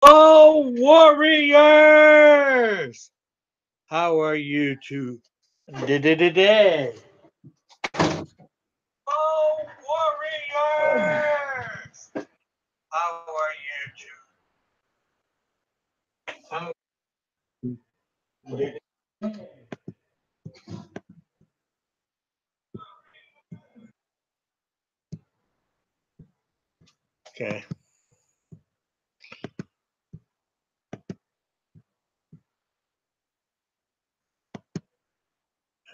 Oh, warriors! How are you two? Today? Oh, warriors! How are you two? Okay.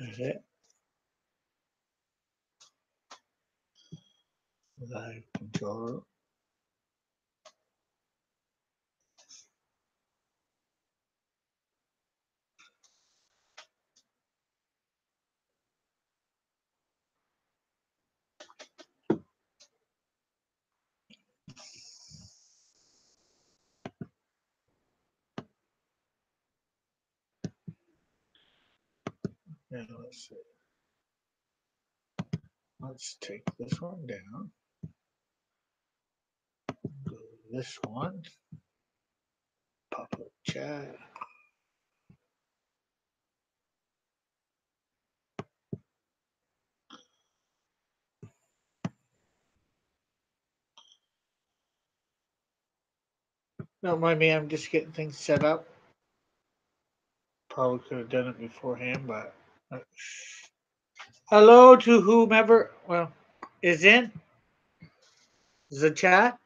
Is it live control? Yeah, let's see. Let's take this one down. Go to this one. Public chat. Don't mind me, I'm just getting things set up. Probably could have done it beforehand, but hello to whomever is in the chat.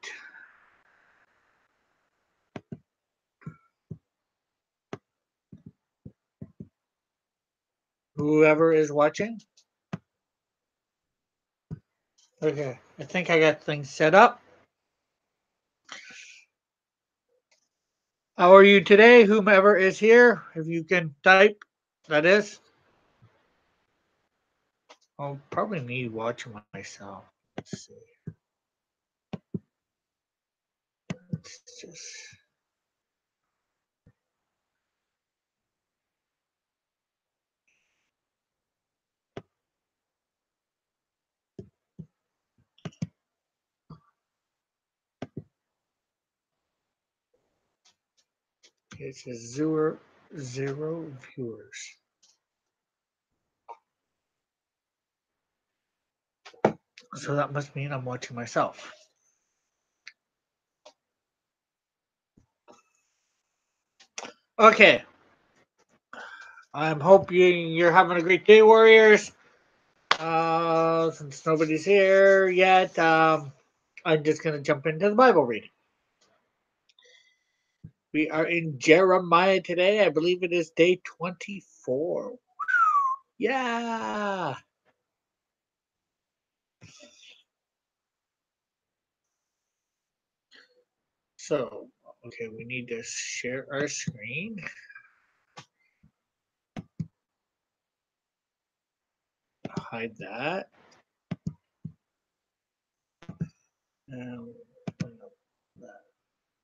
Whoever is watching. Okay, I think I got things set up. How are you today, whomever is here? If you can type, that is. I'll probably need watching myself. Let's see. Let's just. It says zero viewers. So that must mean I'm watching myself. Okay. I'm hoping you're having a great day, Warriors. Since nobody's here yet, I'm just going to jump into the Bible reading. We are in Jeremiah today. I believe it is day 24. Yeah. So, okay, we need to share our screen. Hide that.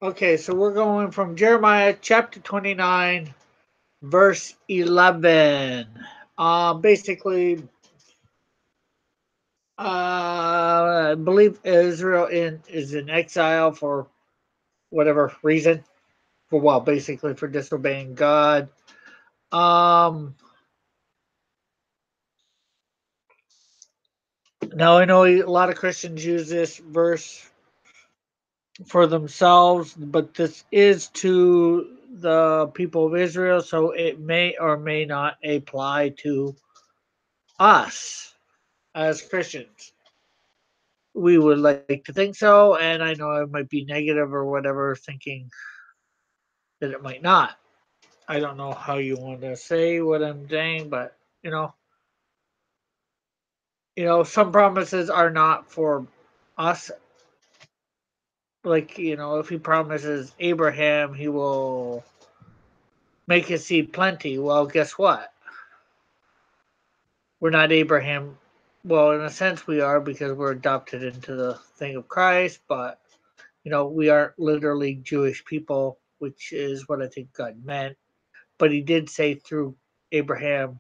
Okay, so we're going from Jeremiah chapter 29, verse 11. Basically, I believe Israel is in exile for whatever reason. Basically for disobeying God. Now I know a lot of Christians use this verse for themselves, but this is to the people of Israel, so it may or may not apply to us as Christians. We would like to think so, and I know it might be negative or whatever, thinking that it might not. I don't know how you want to say what I'm saying, but some promises are not for us. Like, if he promises Abraham he will make his seed plenty, well, guess what? We're not Abraham. Well, in a sense we are, because we're adopted into the thing of Christ, but we aren't literally Jewish people, which is what I think God meant. But he did say through Abraham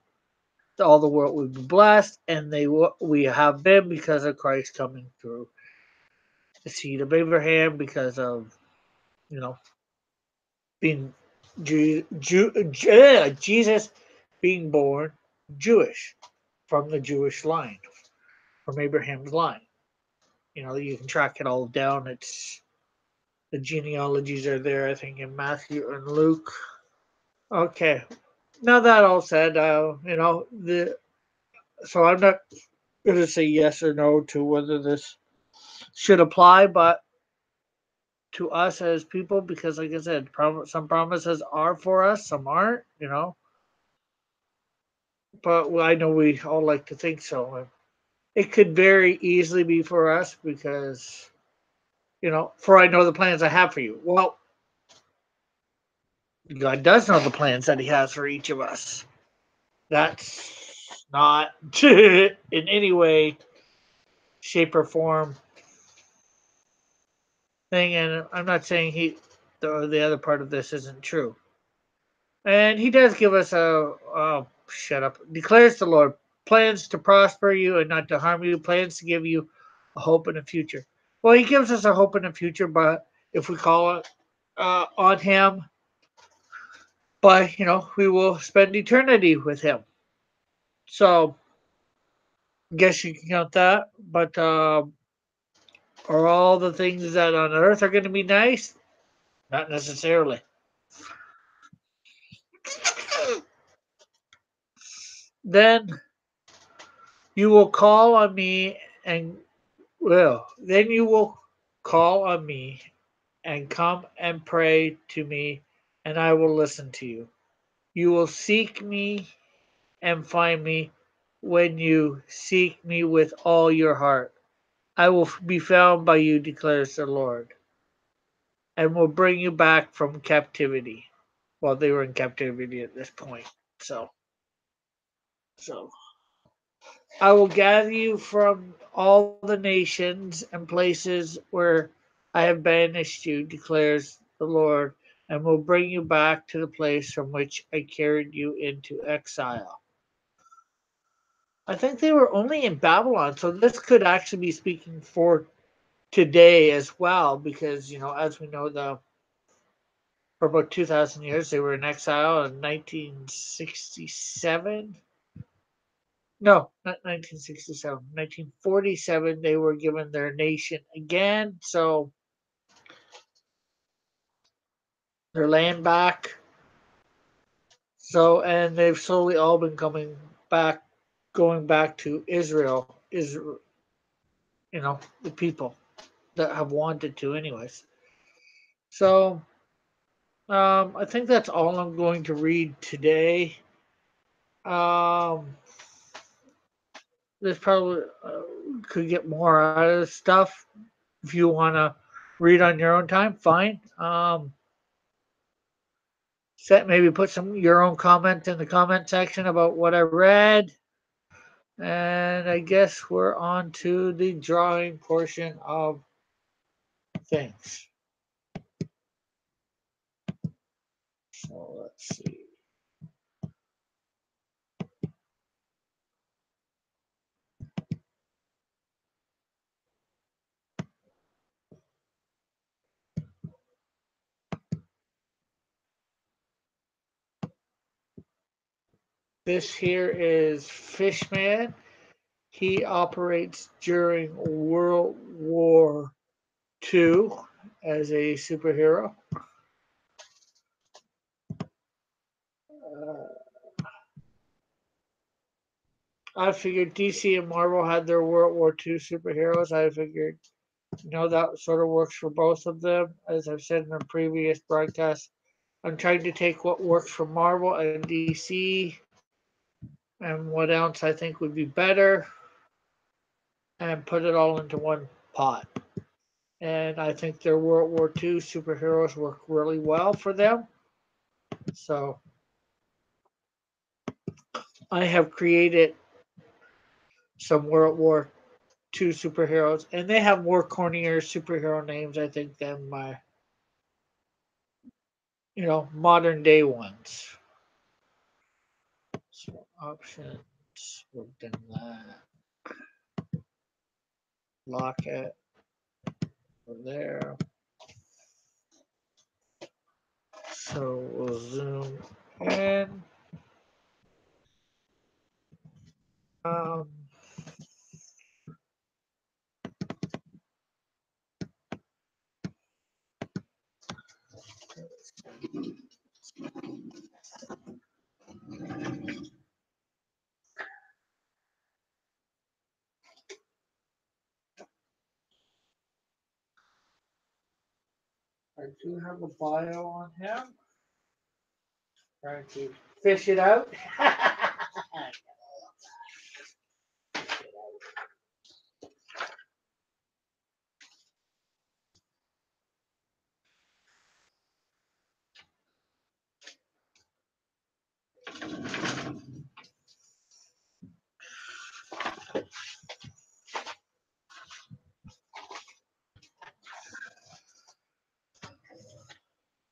all the world would be blessed, and we have been because of Christ coming through the seed of Abraham, because of, you know, being Jesus being born Jewish from the Jewish line, from Abraham's line. You know, you can track it all down. It's the genealogies are there, I think, in Matthew and Luke. Okay. Now that all said, you know, the so I'm not going to say yes or no to whether this should apply, but to us as people, because like I said, some promises are for us, some aren't, you know. But I know we all like to think so. It could very easily be for us because, you know, for I know the plans I have for you. Well, God does know the plans that He has for each of us. That's not in any way, shape, or form thing. And I'm not saying the other part of this isn't true. And He does give us shut up, declares the Lord, plans to prosper you and not to harm you, plans to give you a hope in the future. Well, He gives us a hope in the future, but if we call it on Him, but you know, we will spend eternity with Him. So, I guess you can count that. But are all the things that on earth are going to be nice? Not necessarily. Then you will call on me and then you will call on me and come and pray to me, and I will listen to you. You will seek me and find me when you seek me with all your heart. I will be found by you, declares the Lord, and will bring you back from captivity. Well, they were in captivity at this point. So, so I will gather you from all the nations and places where I have banished you, declares the Lord, and will bring you back to the place from which I carried you into exile. I think they were only in Babylon, so this could actually be speaking for today as well, because you know, as we know, the for about 2,000 years they were in exile in 1967. No, not 1967. 1947, they were given their nation again. So their land back. So, and they've slowly all been coming back, going back to Israel. Israel, you know, the people that have wanted to, anyways. So, I think that's all I'm going to read today. Um, there's probably could get more out of this stuff if you want to read on your own time. Fine. Set maybe put some your own comment in the comment section about what I read. And I guess we're on to the drawing portion of things. So let's see. This here is Fishman. He operates during World War II as a superhero. Uh, I figured DC and Marvel had their World War II superheroes. I figured, you know, that sort of works for both of them. As I've said in a previous broadcast, I'm trying to take what works for Marvel and DC and what else I think would be better and put it all into one pot. And I think their World War II superheroes work really well for them. So I have created some World War II superheroes, and they have more cornier superhero names, I think, than my, you know, modern day ones. So options, we've done that. Lock it over there. So we'll zoom in. Um, I do have a bio on him. Trying to fish it out.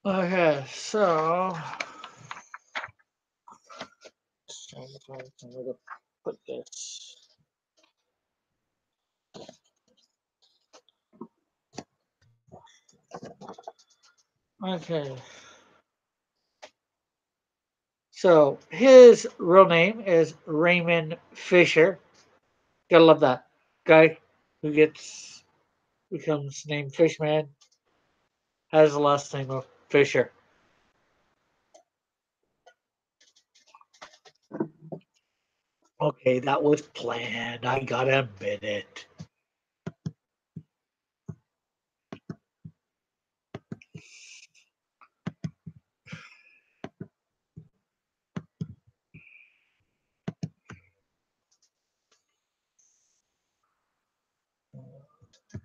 Okay, so I'm gonna put this. Okay, so his real name is Raymond Fisher. Gotta love that guy who becomes named Fishman has the last name of Fisher. Okay, that was planned. I gotta admit it.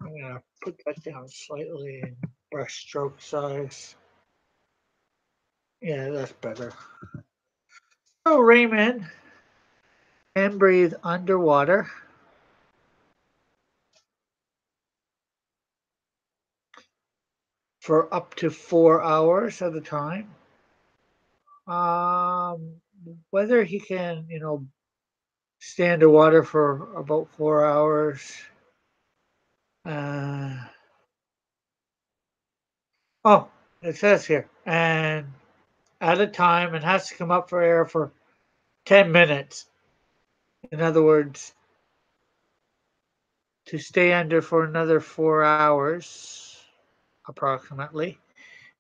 I'm gonna put that down slightly in brush stroke size. Yeah, that's better. So Raymond can breathe underwater for up to 4 hours at a time. Um, whether he can, stay underwater for about 4 hours. Uh, oh, it says here, and at a time, and has to come up for air for 10 minutes. In other words, to stay under for another 4 hours, approximately,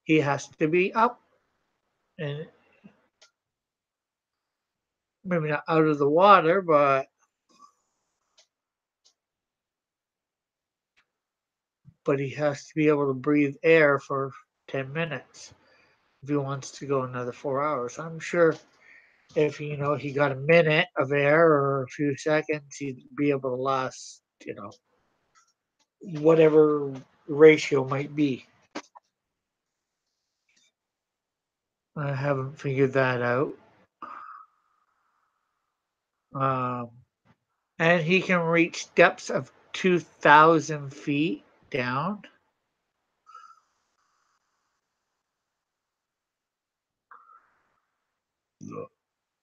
he has to be up and maybe not out of the water, but he has to be able to breathe air for 10 minutes if he wants to go another 4 hours. I'm sure if he got a minute of air or a few seconds, he'd be able to last, whatever ratio might be. I haven't figured that out. Um, and he can reach depths of 2,000 feet down.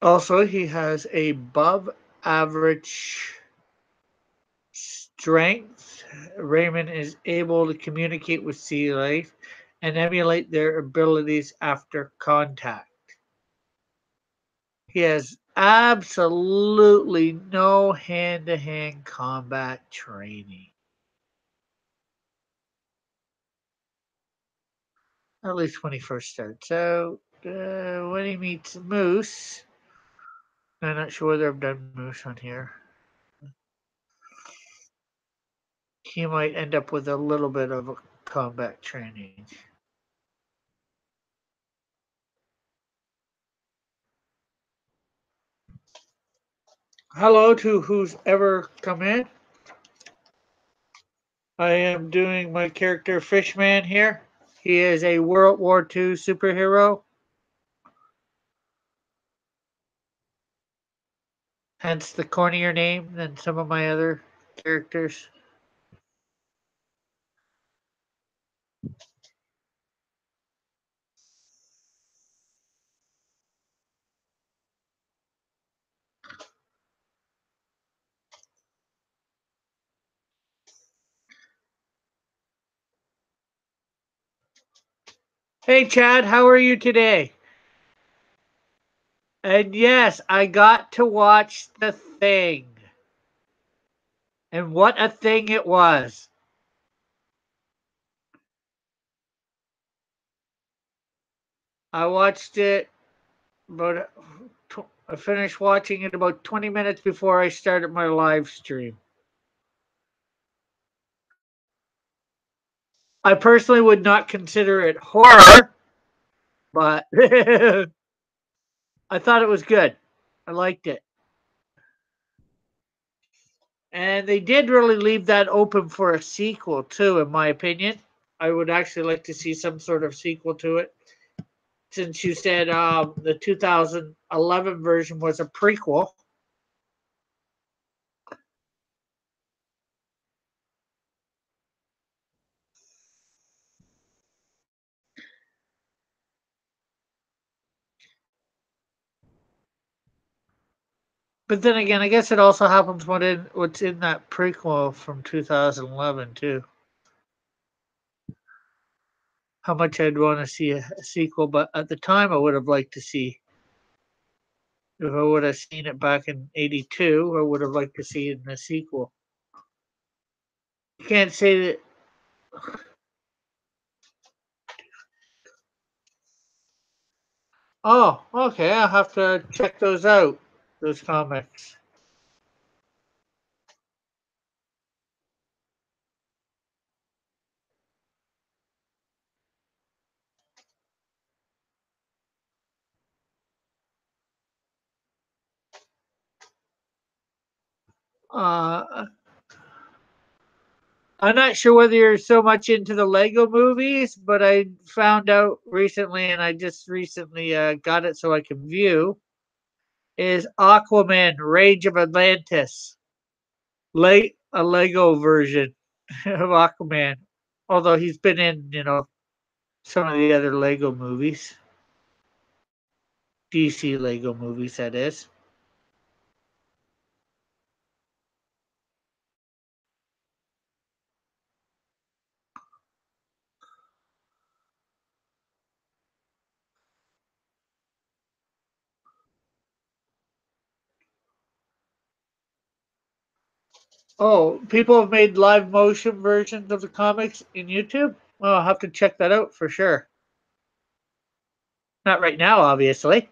Also, he has above average strength. Raymond is able to communicate with sea life and emulate their abilities after contact. He has absolutely no hand to hand combat training. At least when he first starts out. When he meets Moose, I'm not sure whether I've done Moose on here. He might end up with a little bit of a combat training. Hello to who's ever come in. I am doing my character Fishman here. He is a World War II superhero, hence the cornier name than some of my other characters. Hey, Chad, how are you today? And yes, I got to watch The Thing. And what a thing it was. I watched it about, I finished watching it about 20 minutes before I started my live stream. I personally would not consider it horror, but I thought it was good. I liked it. And they did really leave that open for a sequel, too, in my opinion. I would actually like to see some sort of sequel to it. Since you said the 2011 version was a prequel. But then again, I guess it also happens what's in that prequel from 2011 too. How much I'd want to see a sequel, but at the time I would have liked to see. If I would have seen it back in '82, I would have liked to see it in a sequel. You can't say that. Oh, okay. I'll have to check those out. Those comics. Uh, I'm not sure whether you're so much into the Lego movies, but I found out recently, and I just recently got it so I can view, is Aquaman Rage of Atlantis. A Lego version of Aquaman. Although he's been in, some of the other Lego movies. DC Lego movies, that is. Oh, people have made live motion versions of the comics in YouTube? Well, I'll have to check that out for sure. Not right now, obviously.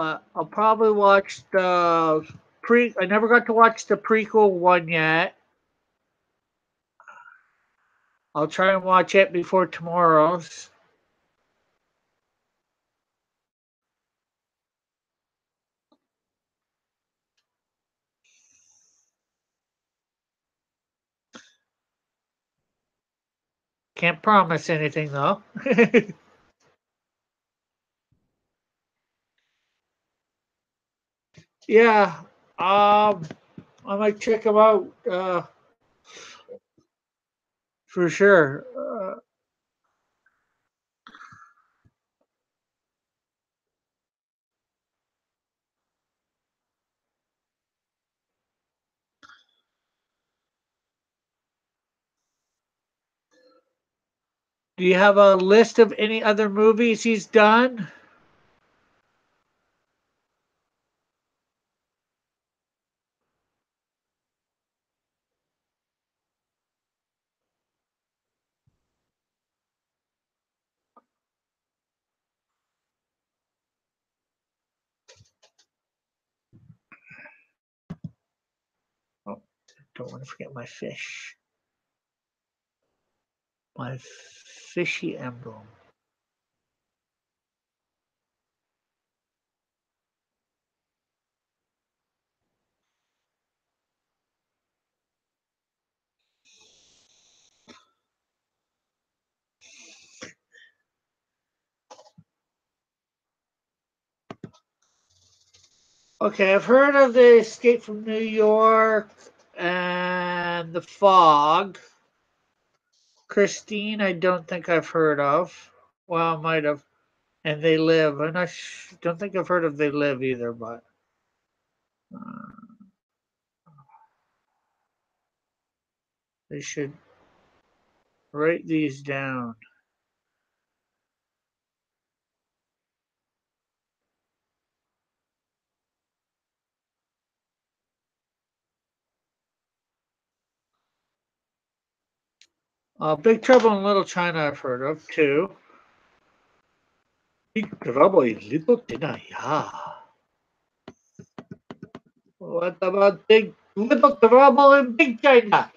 I'll probably watch the pre. I never got to watch the prequel one yet. I'll try and watch it before tomorrow's. Can't promise anything though. Yeah, I might check them out for sure. Do you have a list of any other movies he's done? Oh, don't want to forget my fish. My fishy emblem. Okay, I've heard of the Escape from New York and the Fog. Christine, I don't think I've heard of. Well, I might have. And They Live. Don't think I've heard of They Live either, but uh, they should write these down. Big Trouble in Little China, I've heard of too. Big Trouble in Little China, yeah. What about Big Little Trouble in Big China?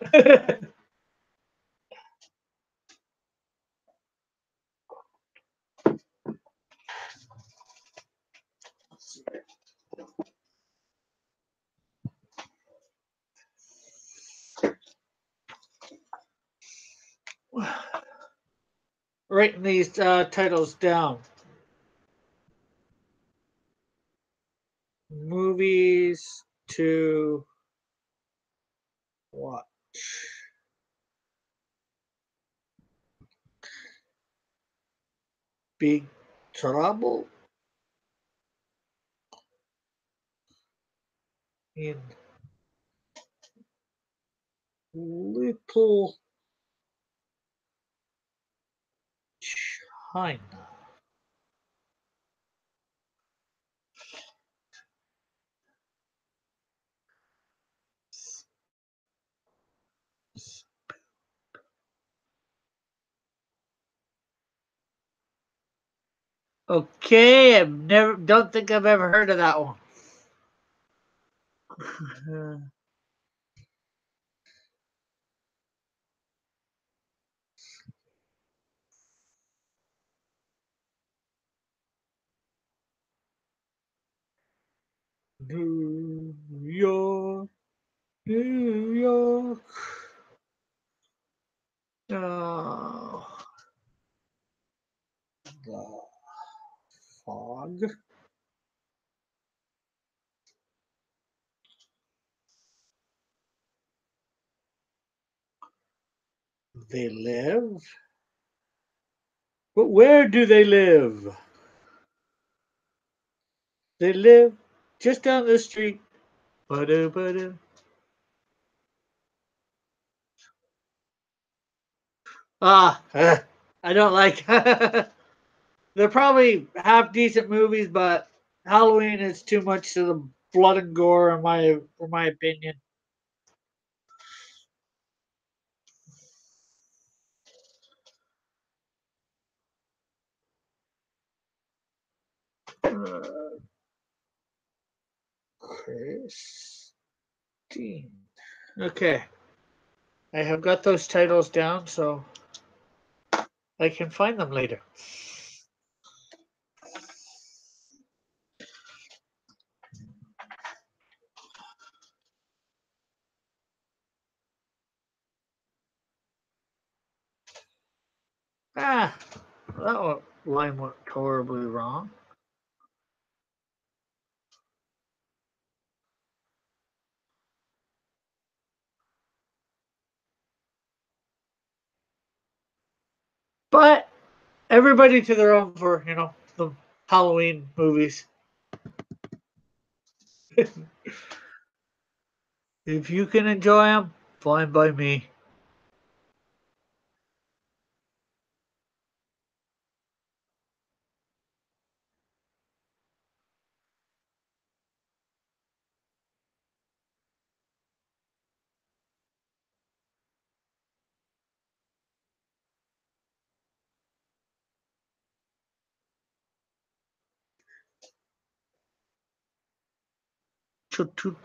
Writing these titles down. Movies to watch. Big Trouble in Little China. Okay, don't think I've ever heard of that one. New York, New York. Oh, the fog. They live. But where do they live? They live just down the street. Ba-da-ba-da. I don't like. They're probably half decent movies, but Halloween is too much to the blood and gore, in my opinion. Uh, Christine. Okay, I have got those titles down, so I can find them later. Ah, line went horribly wrong. But everybody to their own for the Halloween movies. If you can enjoy them, fine by me.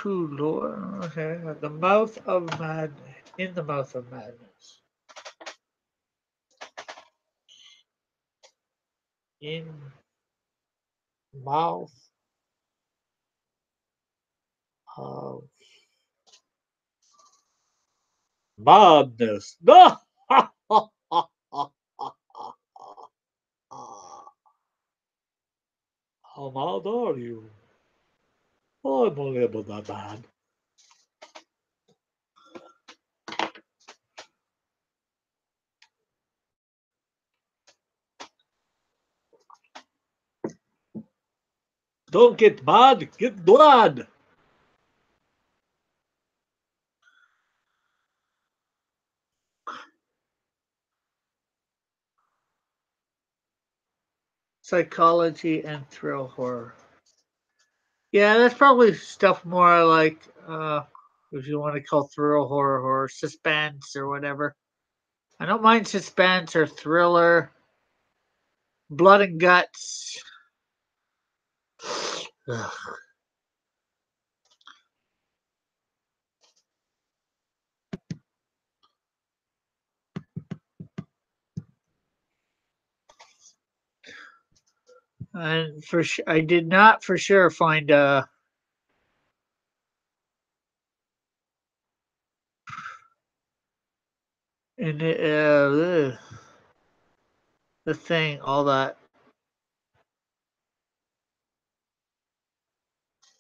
Lord. Okay, the mouth of madness. In the mouth of madness. In mouth of madness. No! How mad are you? Unbelievable, that bad. Don't get mad, get glad. Psychology and thrill horror. Yeah, that's probably stuff more like, if you want to call thrill horror or suspense or whatever. I don't mind suspense or thriller, blood and guts. Ugh. And I did not for sure find in the thing all that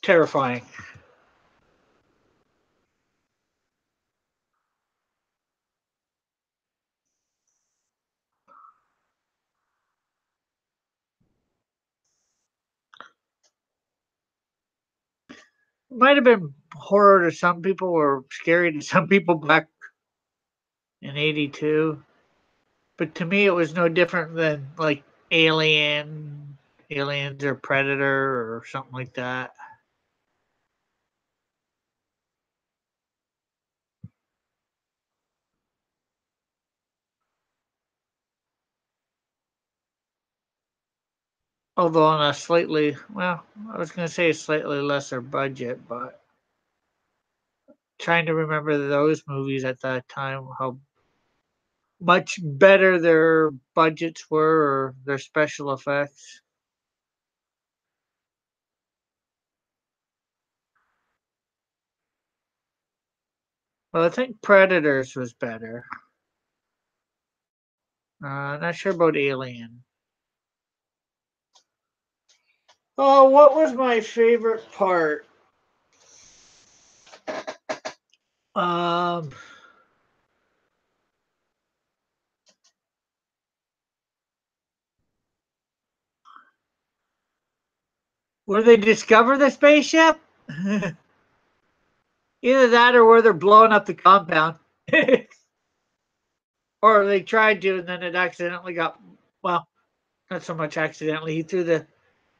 terrifying. Might have been horror to some people or scary to some people back in '82, but to me it was no different than like Aliens or Predator or something like that. Although on a slightly, well, I was going to say a slightly lesser budget, but trying to remember those movies at that time, how much better their budgets were or their special effects. Well, I think Predators was better. Not sure about Alien. Oh, what was my favorite part? Um, where they discover the spaceship? Either that or where they're blowing up the compound. Or they tried to and then it accidentally got, well, not so much accidentally. He threw the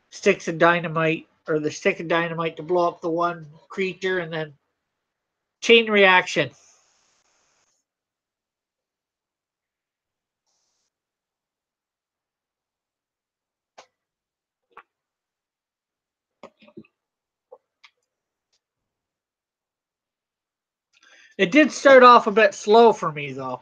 sticks of dynamite or the stick of dynamite to blow up the one creature and then chain reaction. It did start off a bit slow for me though.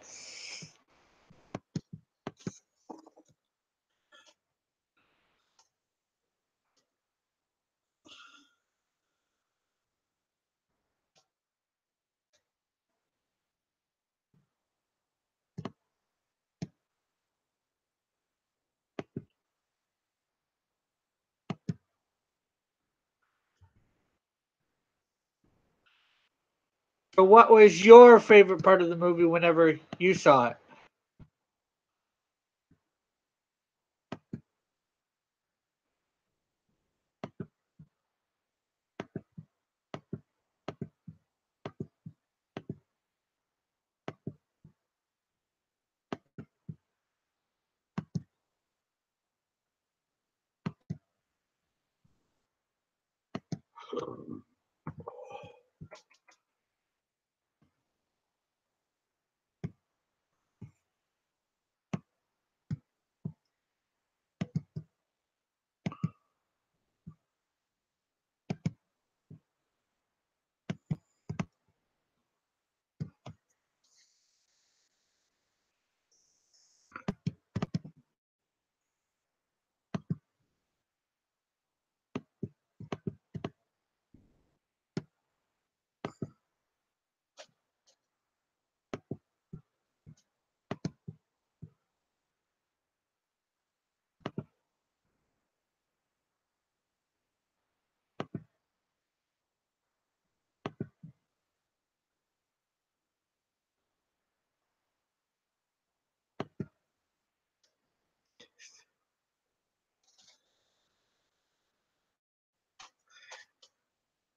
So what was your favorite part of the movie whenever you saw it?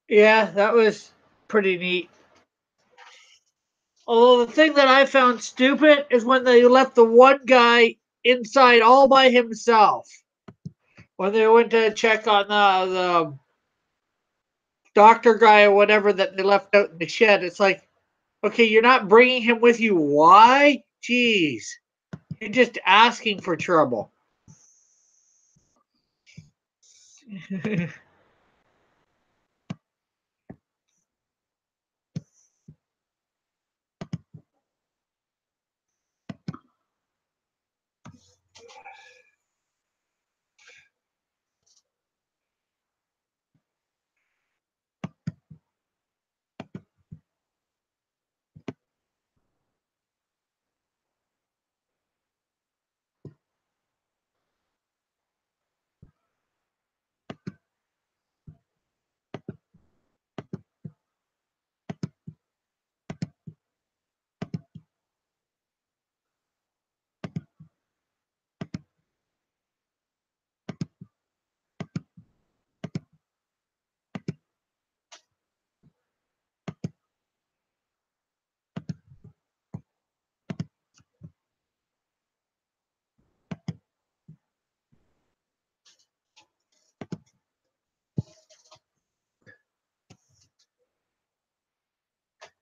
Yeah, that was pretty neat. Although the thing that I found stupid is when they left the one guy inside all by himself. When they went to check on the doctor guy or whatever that they left out in the shed, it's like, okay, you're not bringing him with you. Why? Jeez. You're just asking for trouble.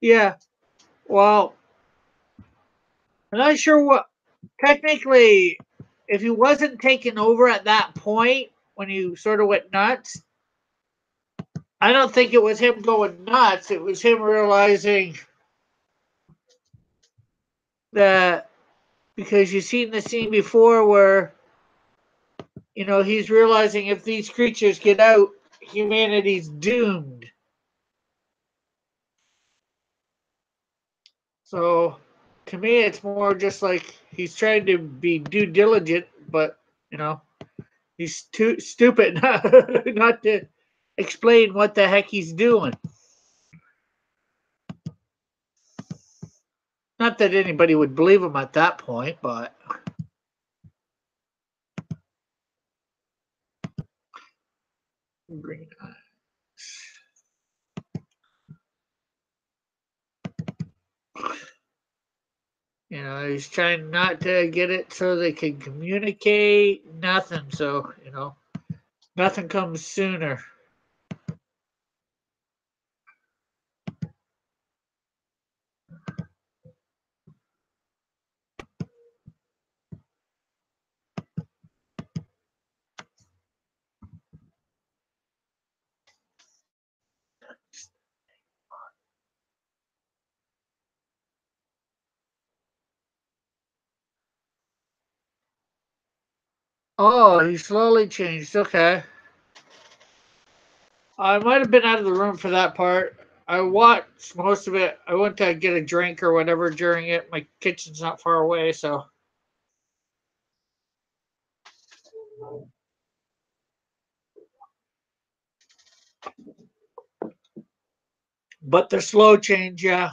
Yeah, well, I'm not sure what. Technically, if he wasn't taken over at that point when he sort of went nuts, I don't think it was him going nuts. It was him realizing that because you've seen the scene before where he's realizing if these creatures get out, humanity's doomed. So to me, it's more just like he's trying to be due diligent, but you know he's too stupid not to explain what the heck he's doing. Not that anybody would believe him at that point, but green he's trying not to get it so they can communicate. Nothing, so nothing comes sooner. Oh, he slowly changed. Okay. I might have been out of the room for that part. I watched most of it. I went to get a drink or whatever during it. My kitchen's not far away, so. But the slow change, yeah.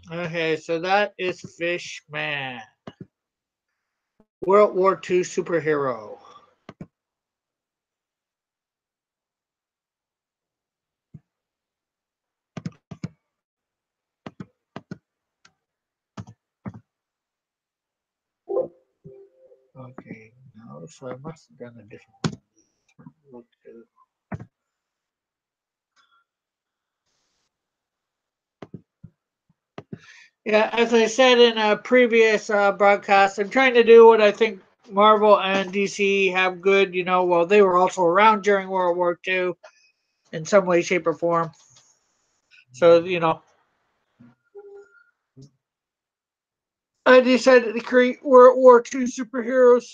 Okay, so that is Fishman, World War II superhero. Okay, no, so I must have done a different look too. Yeah, as I said in a previous broadcast, I'm trying to do what I think Marvel and DC have good. Well, they were also around during World War II in some way, shape, or form. So, I decided to create World War II superheroes.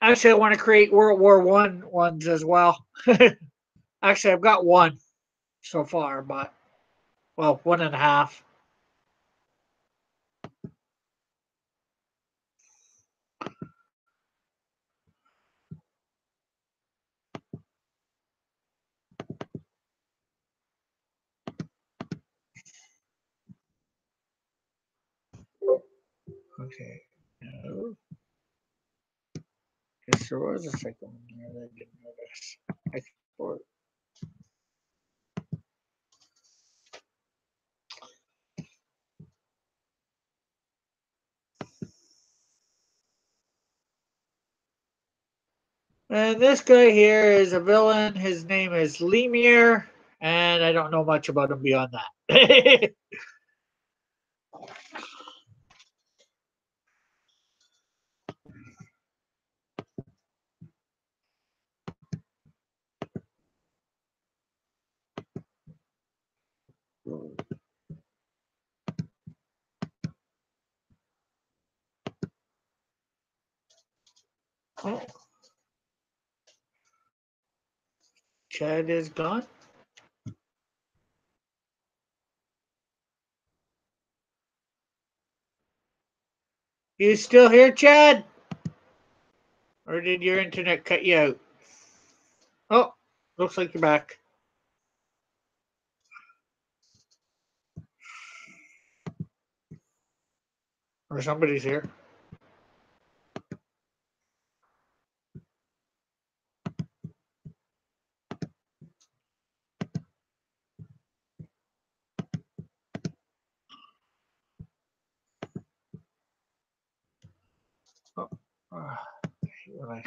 Actually, I want to create World War One ones as well. Actually, I've got one so far, but well, one and a half. Okay. No. Guess there was a second one there that I didn't notice. Export. And this guy here is a villain. His name is Lemire, and I don't know much about him beyond that. Oh, Chad is gone. You still here, Chad? Or did your internet cut you out? Oh, looks like you're back. Or somebody's here. Oh, right.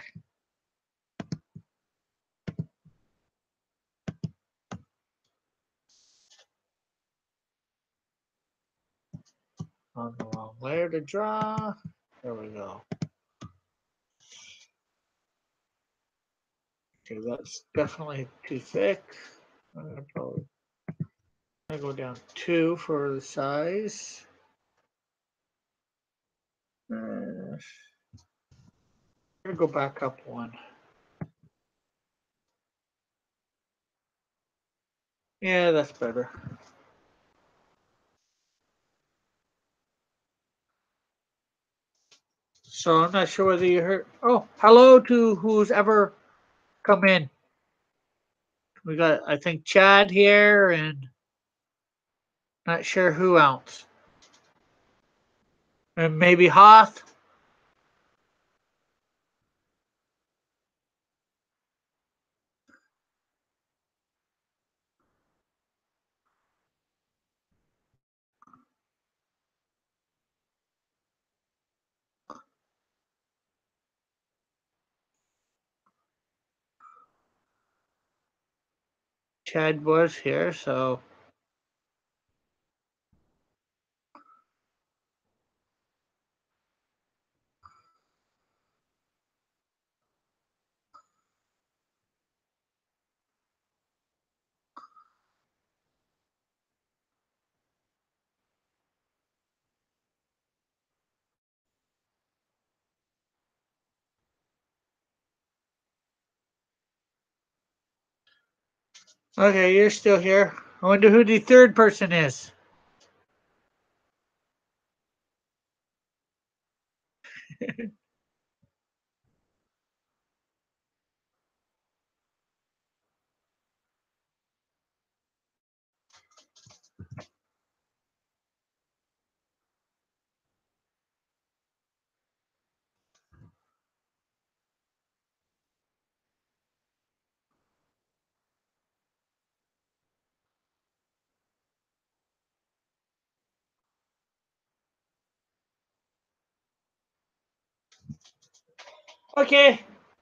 On the wrong layer to draw. There we go. Okay, that's definitely too thick. I'm gonna probably go down 2 for the size. I'm gonna go back up 1. Yeah, that's better. So I'm not sure whether you heard. Oh, hello to who's ever come in. We got, I think, Chad here, and not sure who else. And maybe Hoth. Chad was here, so. Okay, you're still here. I wonder who the third person is. Okay,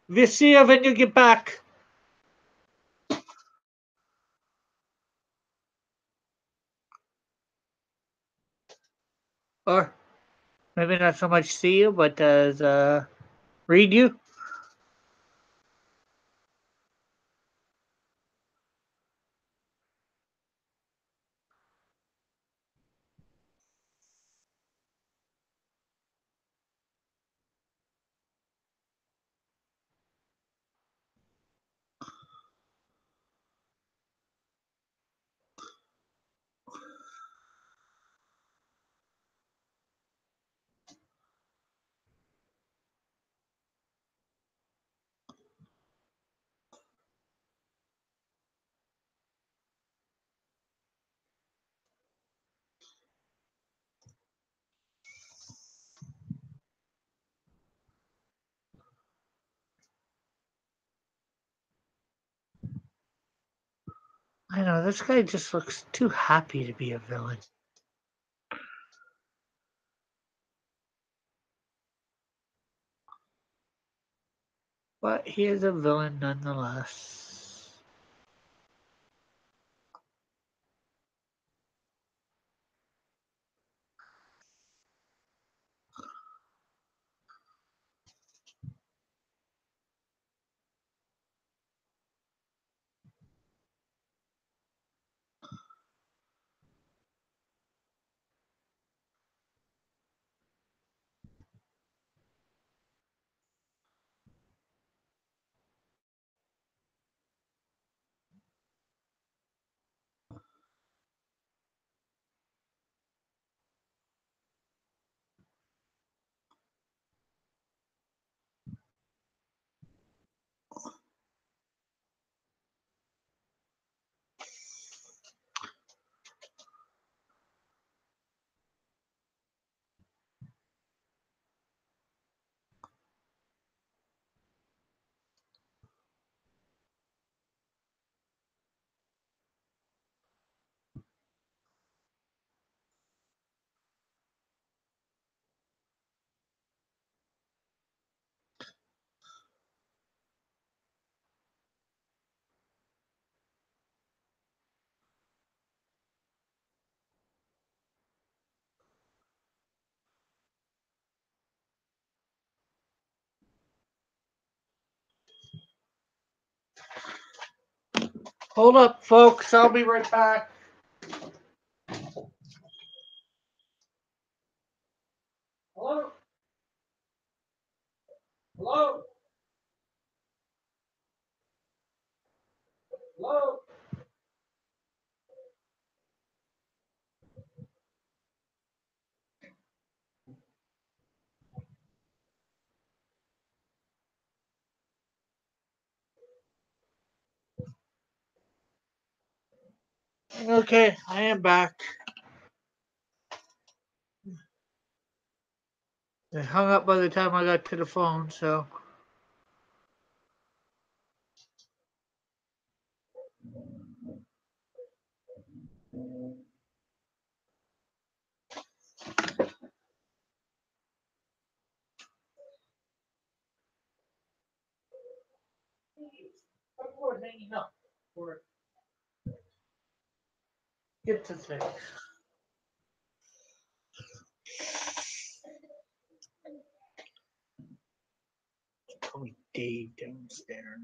we'll see you when you get back. Or maybe not so much see you, but as read you. I know this guy just looks too happy to be a villain. But he is a villain nonetheless. Hold up, folks. I'll be right back. Hello? Hello? Hello? Okay, I am back. It hung up by the time I got to the phone, so. Hanging up. Or get to things. Call me Dave downstairs.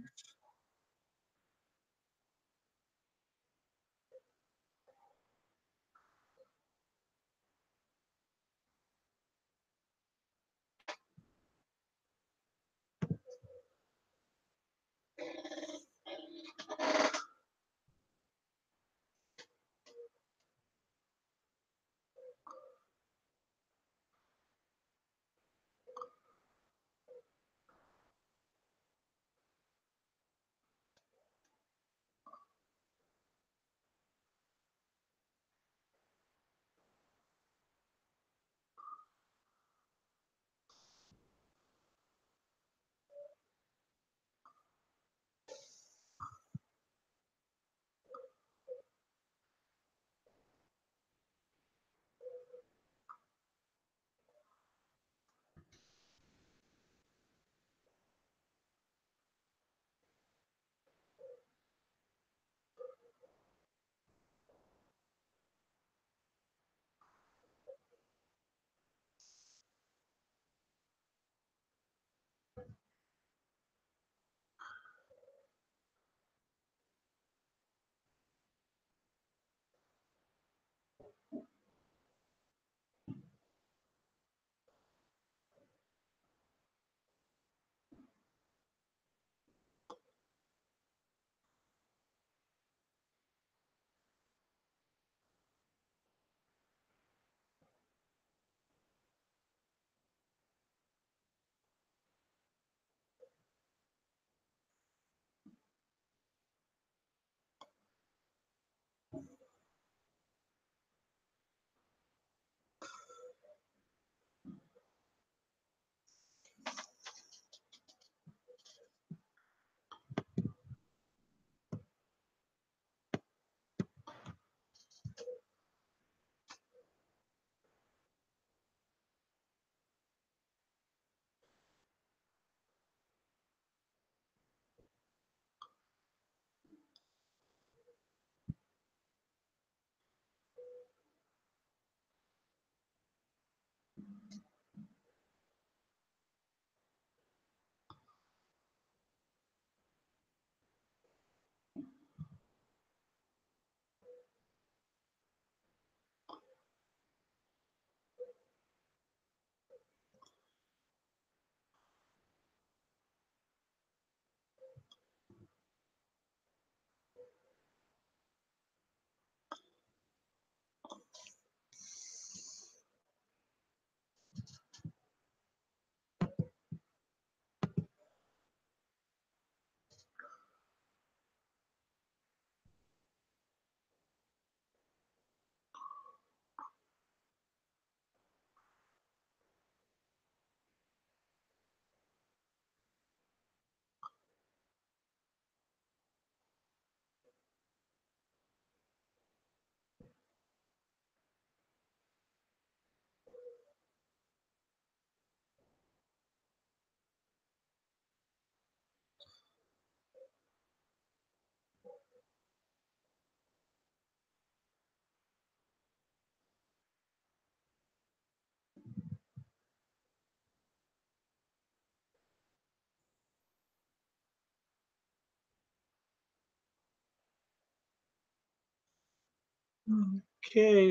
Okay,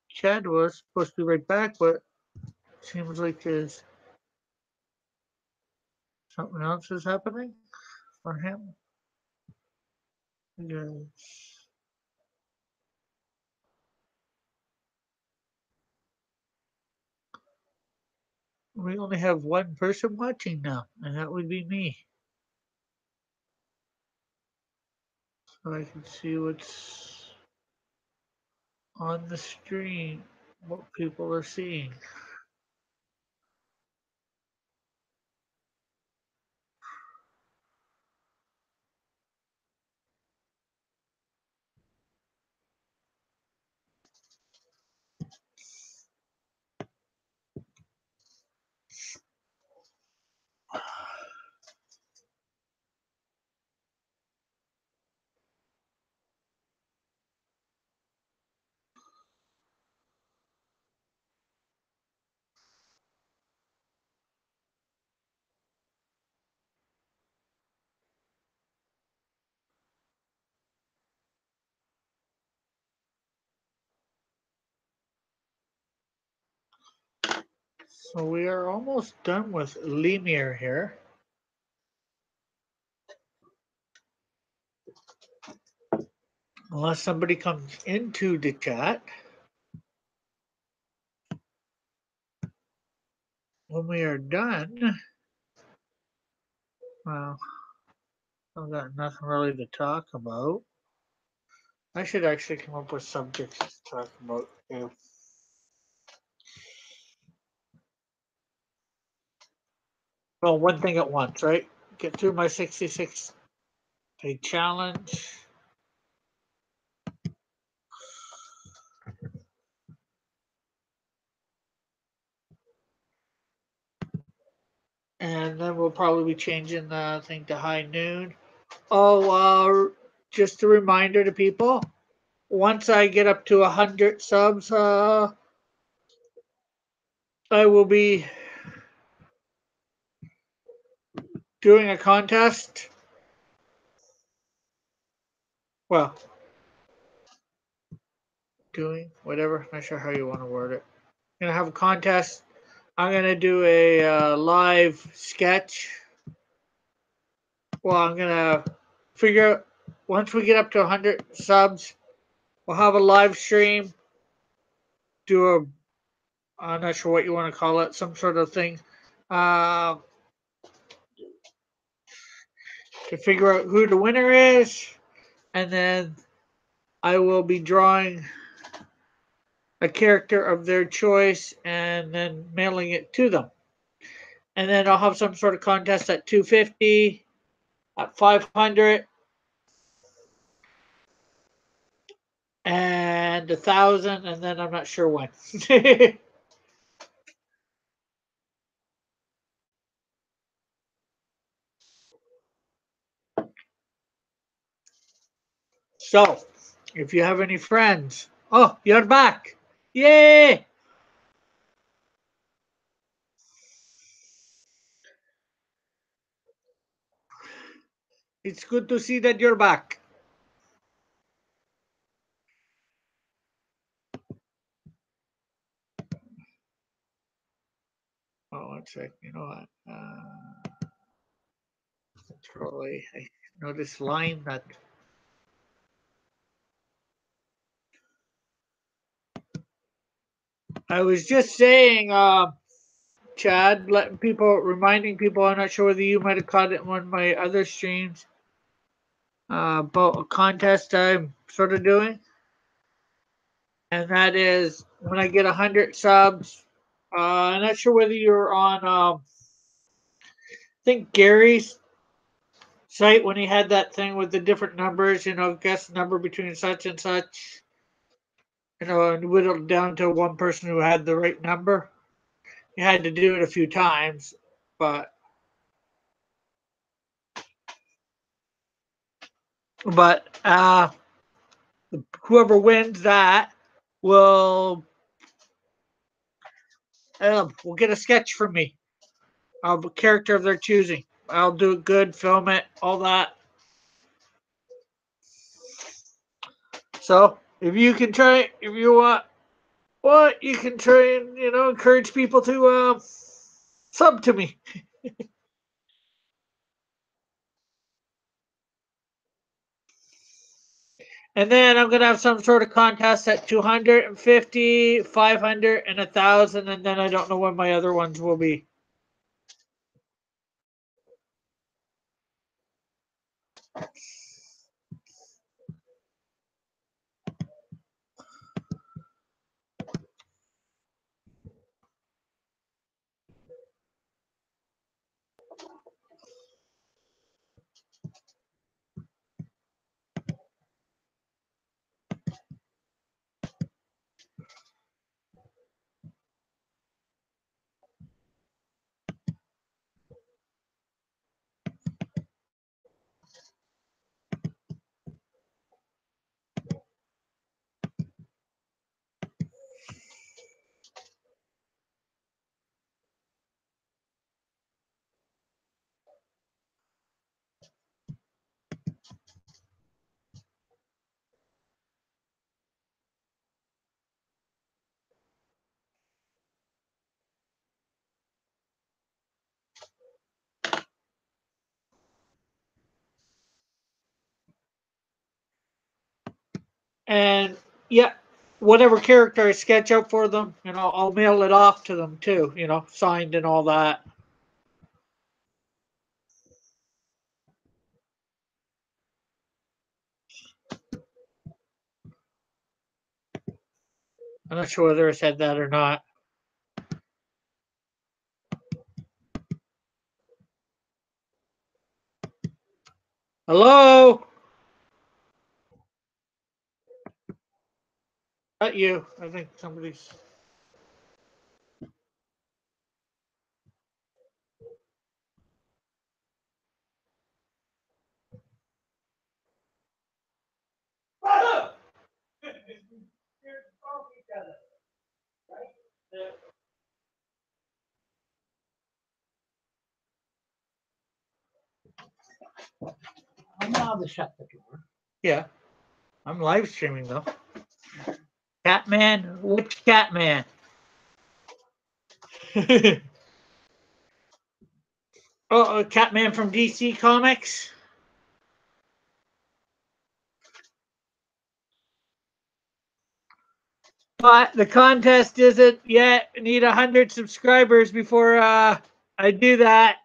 Chad was supposed to be right back, but seems like there's something else is happening for him. Yes. We only have one person watching now, and that would be me. So I can see what's on the stream, what people are seeing. So we are almost done with Lemire here. Unless somebody comes into the chat. When we are done, well, I've got nothing really to talk about. I should actually come up with subjects to talk about. Too. Well, one thing at once, right? Get through my 66-day challenge. And then we'll probably be changing the thing to high noon. Oh, just a reminder to people, once I get up to 100 subs, I will be doing a contest. Well, doing whatever. Not sure how you want to word it. I'm gonna have a contest. I'm gonna do a live sketch. Well, I'm gonna figure out once we get up to 100 subs, we'll have a live stream. Do a I'm not sure what you want to call it, some sort of thing, uh, to figure out who the winner is, and then I will be drawing a character of their choice and then mailing it to them. And then I'll have some sort of contest at 250, at 500, and 1,000, and then I'm not sure when. So, if you have any friends, oh, you're back! Yay! It's good to see that you're back. Oh, one sec. You know what? Control-A. I know this line that I was just saying, Chad, letting people, reminding people. I'm not sure whether you might have caught it in one of my other streams about a contest I'm sort of doing, and that is when I get 100 subs. I'm not sure whether you're on. I think Gary's site when he had that thing with the different numbers. Guess number between such and such. And whittled down to one person who had the right number. You had to do it a few times, but whoever wins that will get a sketch from me of a character of their choosing. I'll do it good, film it, all that. So If you can try, if you want, what you can try and encourage people to sub to me. And then I'm gonna have some sort of contest at 250, 500, and 1,000, and then I don't know when my other ones will be. And yeah, whatever character I sketch up for them, I'll mail it off to them too, signed and all that. I'm not sure whether I said that or not. Hello? Not you. I think somebody's. I'm allowed to shut the door. Yeah, I'm live streaming though. Catman? Which Catman? Oh, Catman from DC Comics? But the contest isn't yet. I need 100 subscribers before I do that.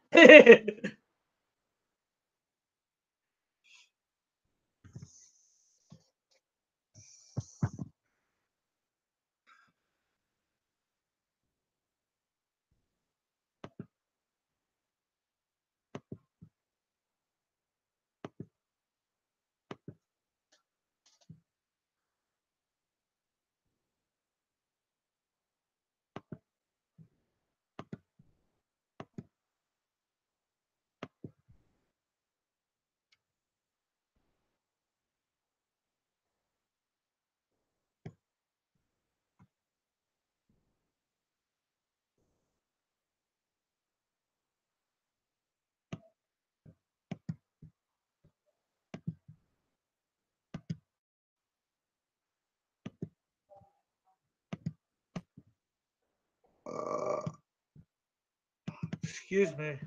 Excuse me.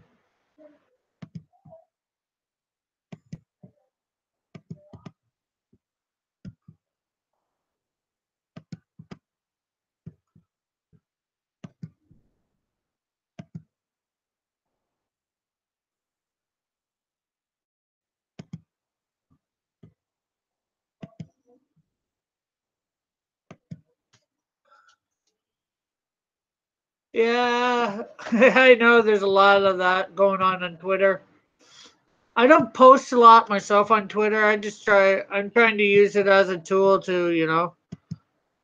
Yeah, I know there's a lot of that going on Twitter. I don't post a lot myself on Twitter. I'm trying to use it as a tool to,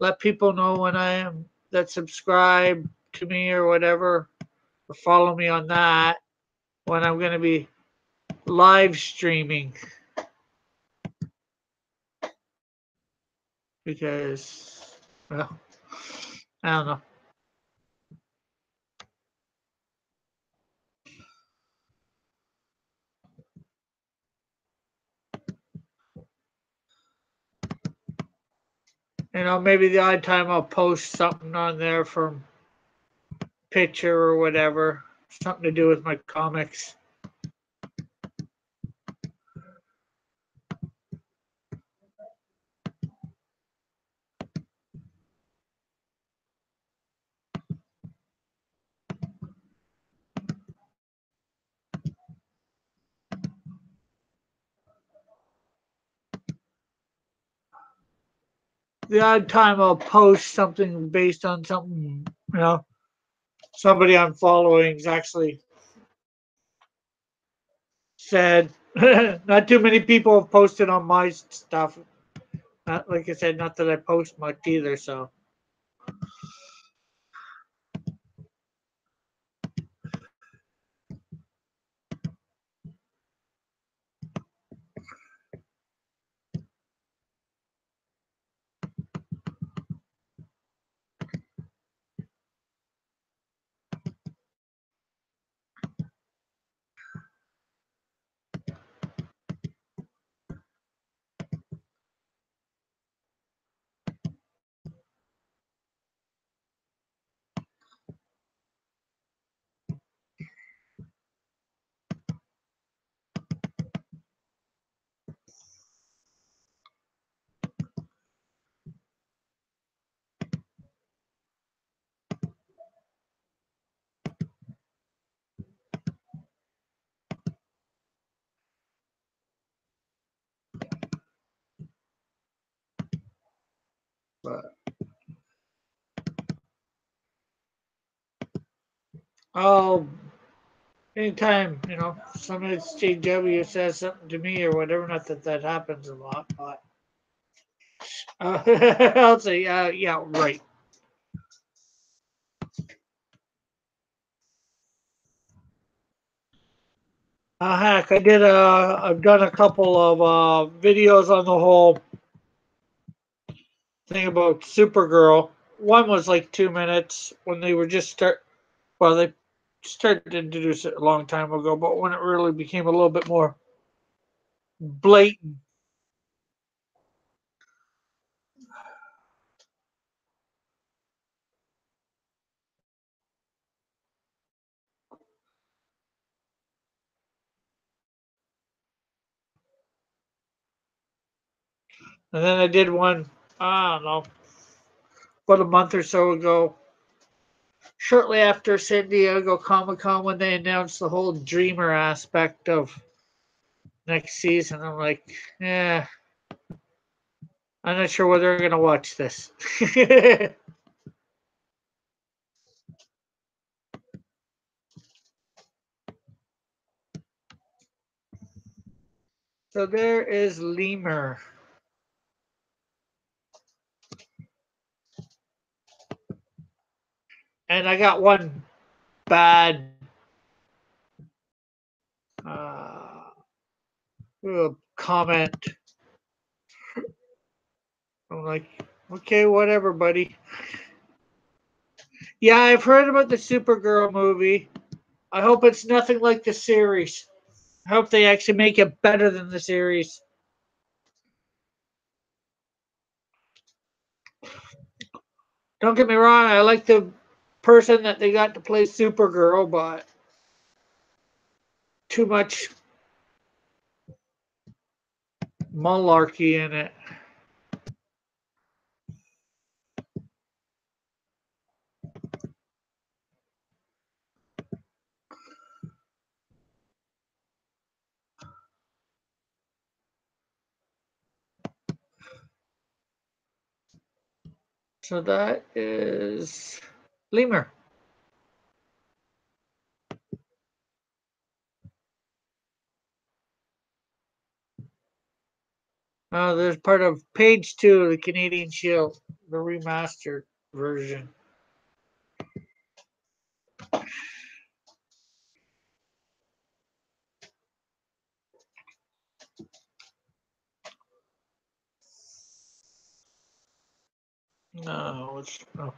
let people know when I am that subscribe to me or whatever, or follow me on that when I'm going to be live streaming because, well, I don't know. Maybe the odd time I'll post something on there from picture or whatever, something to do with my comics. The odd time I'll post something based on something, somebody I'm following is actually said. Not too many people have posted on my stuff. Not like I said, not that I post much either. So but I'll anytime some SJW says something to me or whatever. Not that that happens a lot, but I'll say, yeah, right. Heck, I've done a couple of videos on the whole thing about Supergirl. One was like 2 minutes when they were just well, they started to introduce it a long time ago, but when it really became a little bit more blatant. And then I did one, I don't know, about a month or so ago, shortly after San Diego Comic Con when they announced the whole Dreamer aspect of next season. I'm like, yeah, I'm not sure whether I'm going to watch this. So there is Lemur. And I got one bad uh, comment. I'm like, okay, whatever, buddy. Yeah, I've heard about the Supergirl movie. I hope it's nothing like the series. I hope they actually make it better than the series. Don't get me wrong, I like the person that they got to play Supergirl, but too much malarkey in it. So that is Lemur. There's part of page 2 of the Canadian Shield, the remastered version. No, it's no.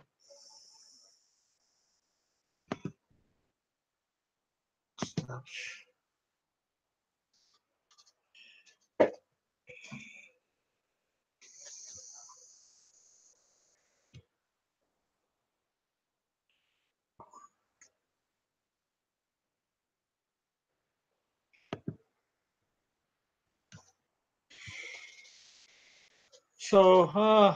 So,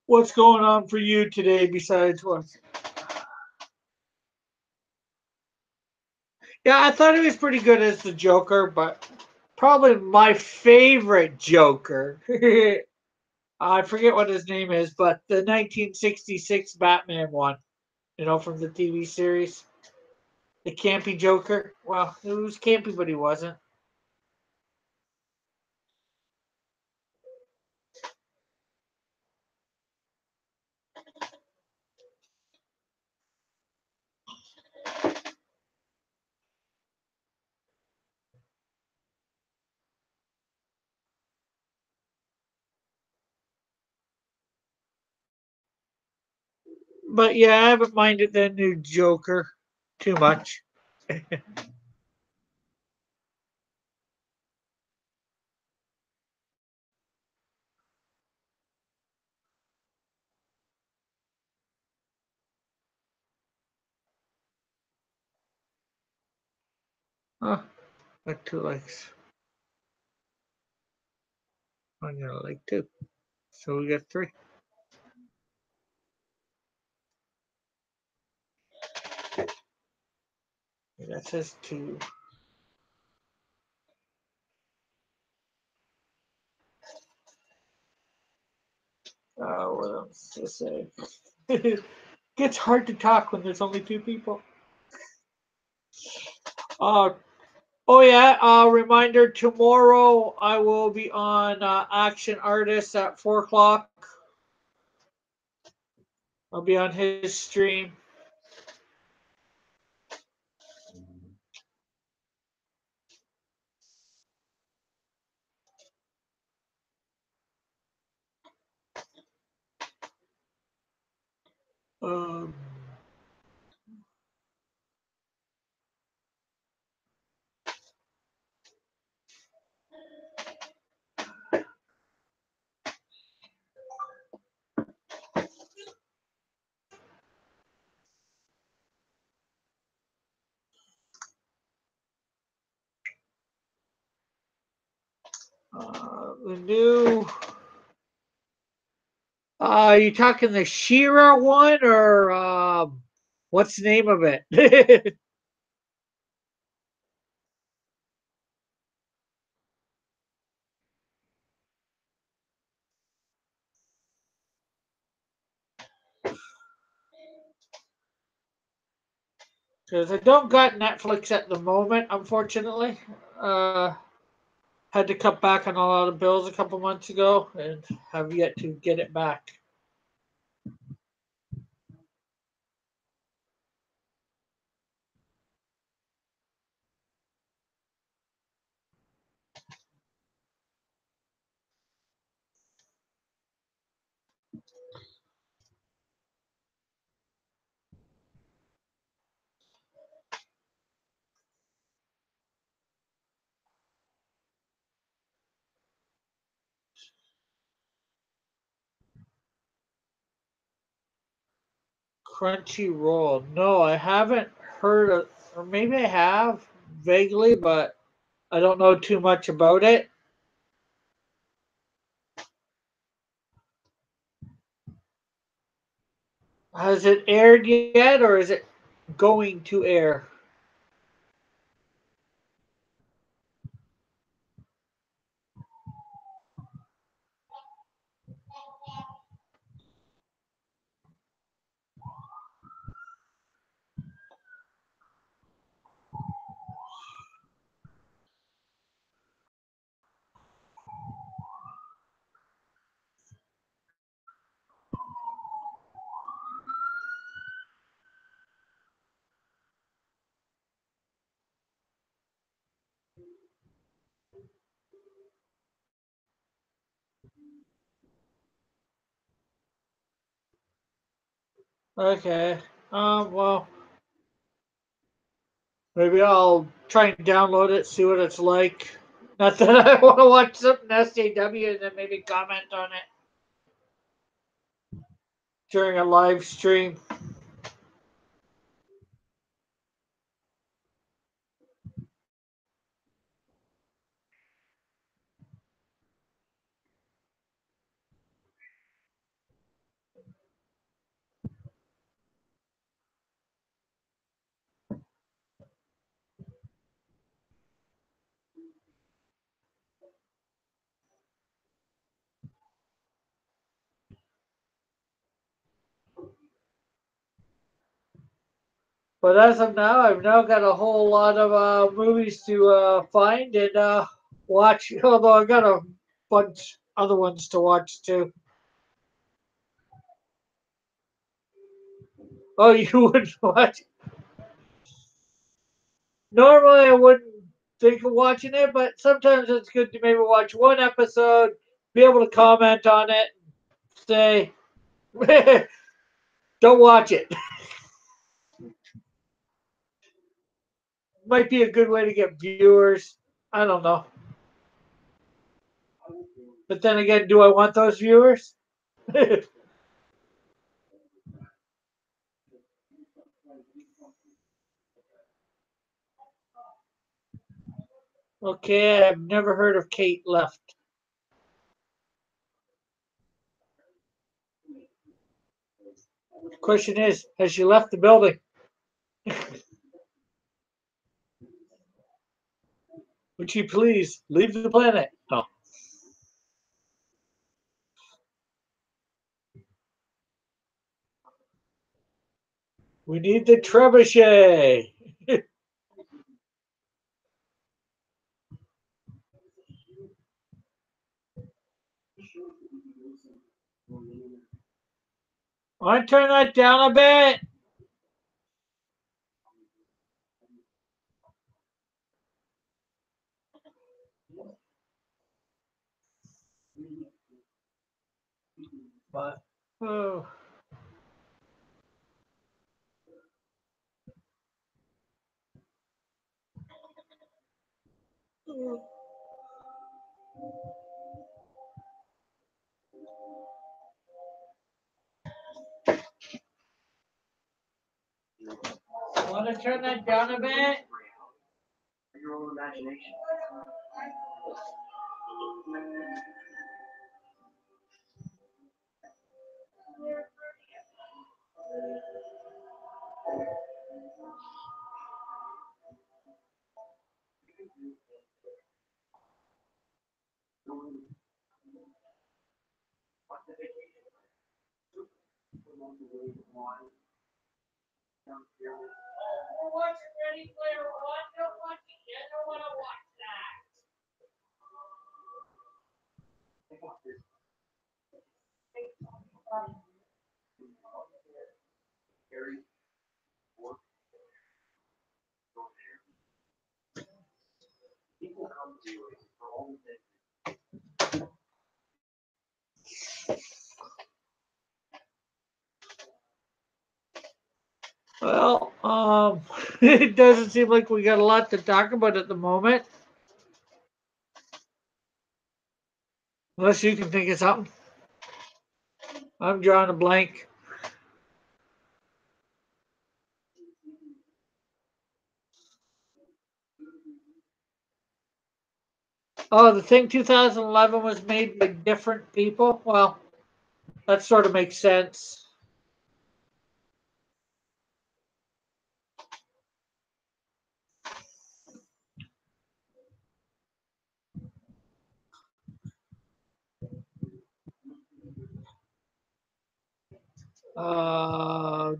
what's going on for you today besides what? Yeah, I thought he was pretty good as the Joker, but probably my favorite Joker. I forget what his name is, but the 1966 Batman one, from the TV series. The campy Joker. Well, he was campy, but he wasn't. But yeah, I haven't minded the new Joker too much. Huh, got two likes. I'm gonna like two. So we got three. That says two. What else to say? Gets hard to talk when there's only two people. Uh, oh yeah. Reminder: tomorrow I will be on Action Artists at 4 o'clock. I'll be on his stream. Um, the new. You talking the Shira one or what's the name of it? Because I don't got Netflix at the moment, unfortunately. Had to cut back on a lot of bills a couple months ago and have yet to get it back. Crunchyroll. No, I haven't heard of, or maybe I have vaguely, but I don't know too much about it. Has it aired yet, or is it going to air? Okay. Well, maybe I'll try and download it, see what it's like. Not that I want to watch something SAW and then maybe comment on it during a live stream. But as of now, I've now got a whole lot of movies to find and watch. Although I've got a bunch other ones to watch too. Oh, you wouldn't watch? Normally, I wouldn't think of watching it, but sometimes it's good to maybe watch one episode, be able to comment on it, say, "Don't watch it." Might be a good way to get viewers. I don't know. But then again, do I want those viewers? Okay, I've never heard of Kate Left. The question is, has she left the building? Would she please leave the planet? No. We need the trebuchet. Want to turn that down a bit? What? Oh. Want to turn that down a bit? We're watching Ready Player One. Don't watch it yet. I don't want to watch that. Well, it doesn't seem like we got a lot to talk about at the moment, unless you can think of something. I'm drawing a blank. Oh, the thing 2011 was made by different people. Well, that sort of makes sense.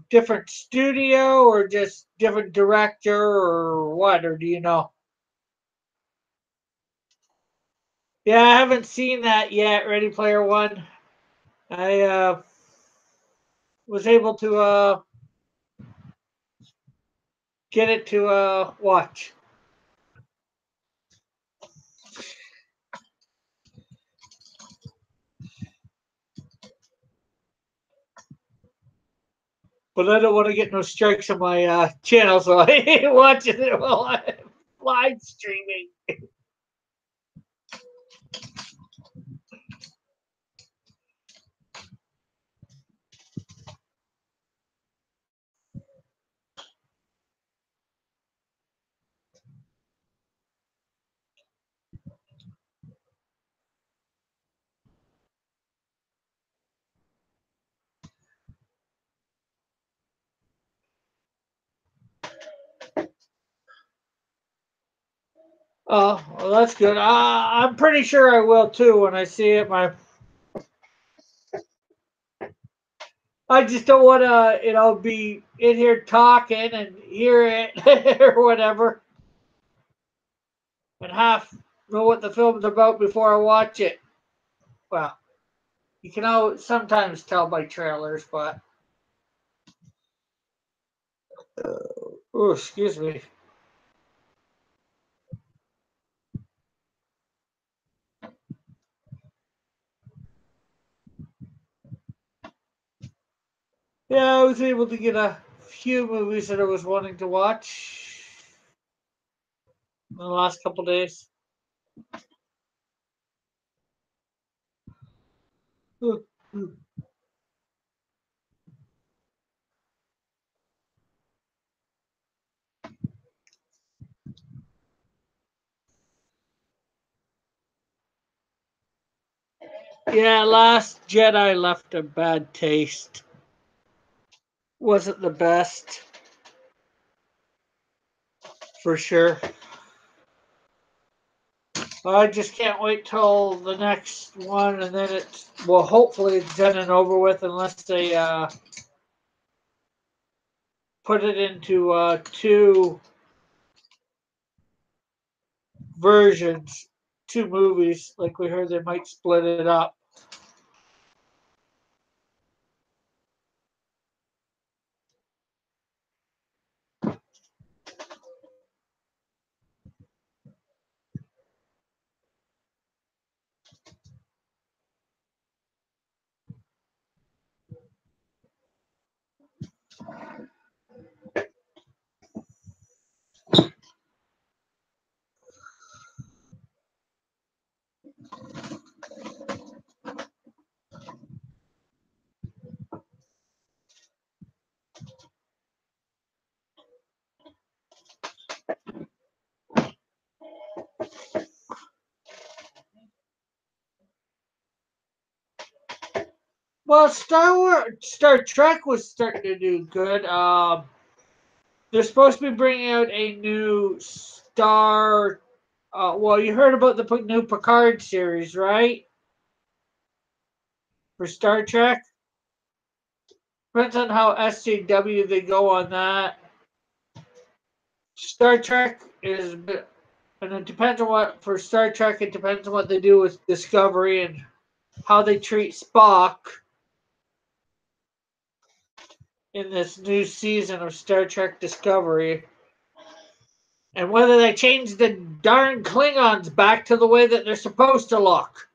Different studio or just different director or what? Or do you know? Yeah, I haven't seen that yet. Ready Player One. I was able to get it to watch. But I don't want to get no strikes on my channel, so I ain't watching it while I'm live streaming. Oh, well, that's good. I'm pretty sure I will too when I see it. I just don't want to, be in here talking and hear it or whatever, and half know what the film's about before I watch it. Well, you can sometimes tell by trailers, but oh, excuse me. Yeah, I was able to get a few movies that I was wanting to watch in the last couple days. Yeah, Last Jedi left a bad taste. Wasn't the best, for sure. I just can't wait till the next one, and then hopefully it's done and over with, unless they put it into two versions, two movies. Like we heard, they might split it up. Well, Star Trek was starting to do good. They're supposed to be bringing out a new Star. Well, you heard about the new Picard series, right? For Star Trek. Depends on how SJW they go on that. Star Trek is, and it depends on what for Star Trek. It depends on what they do with Discovery and how they treat Spock in this new season of Star Trek Discovery, and whether they change the darn Klingons back to the way that they're supposed to look.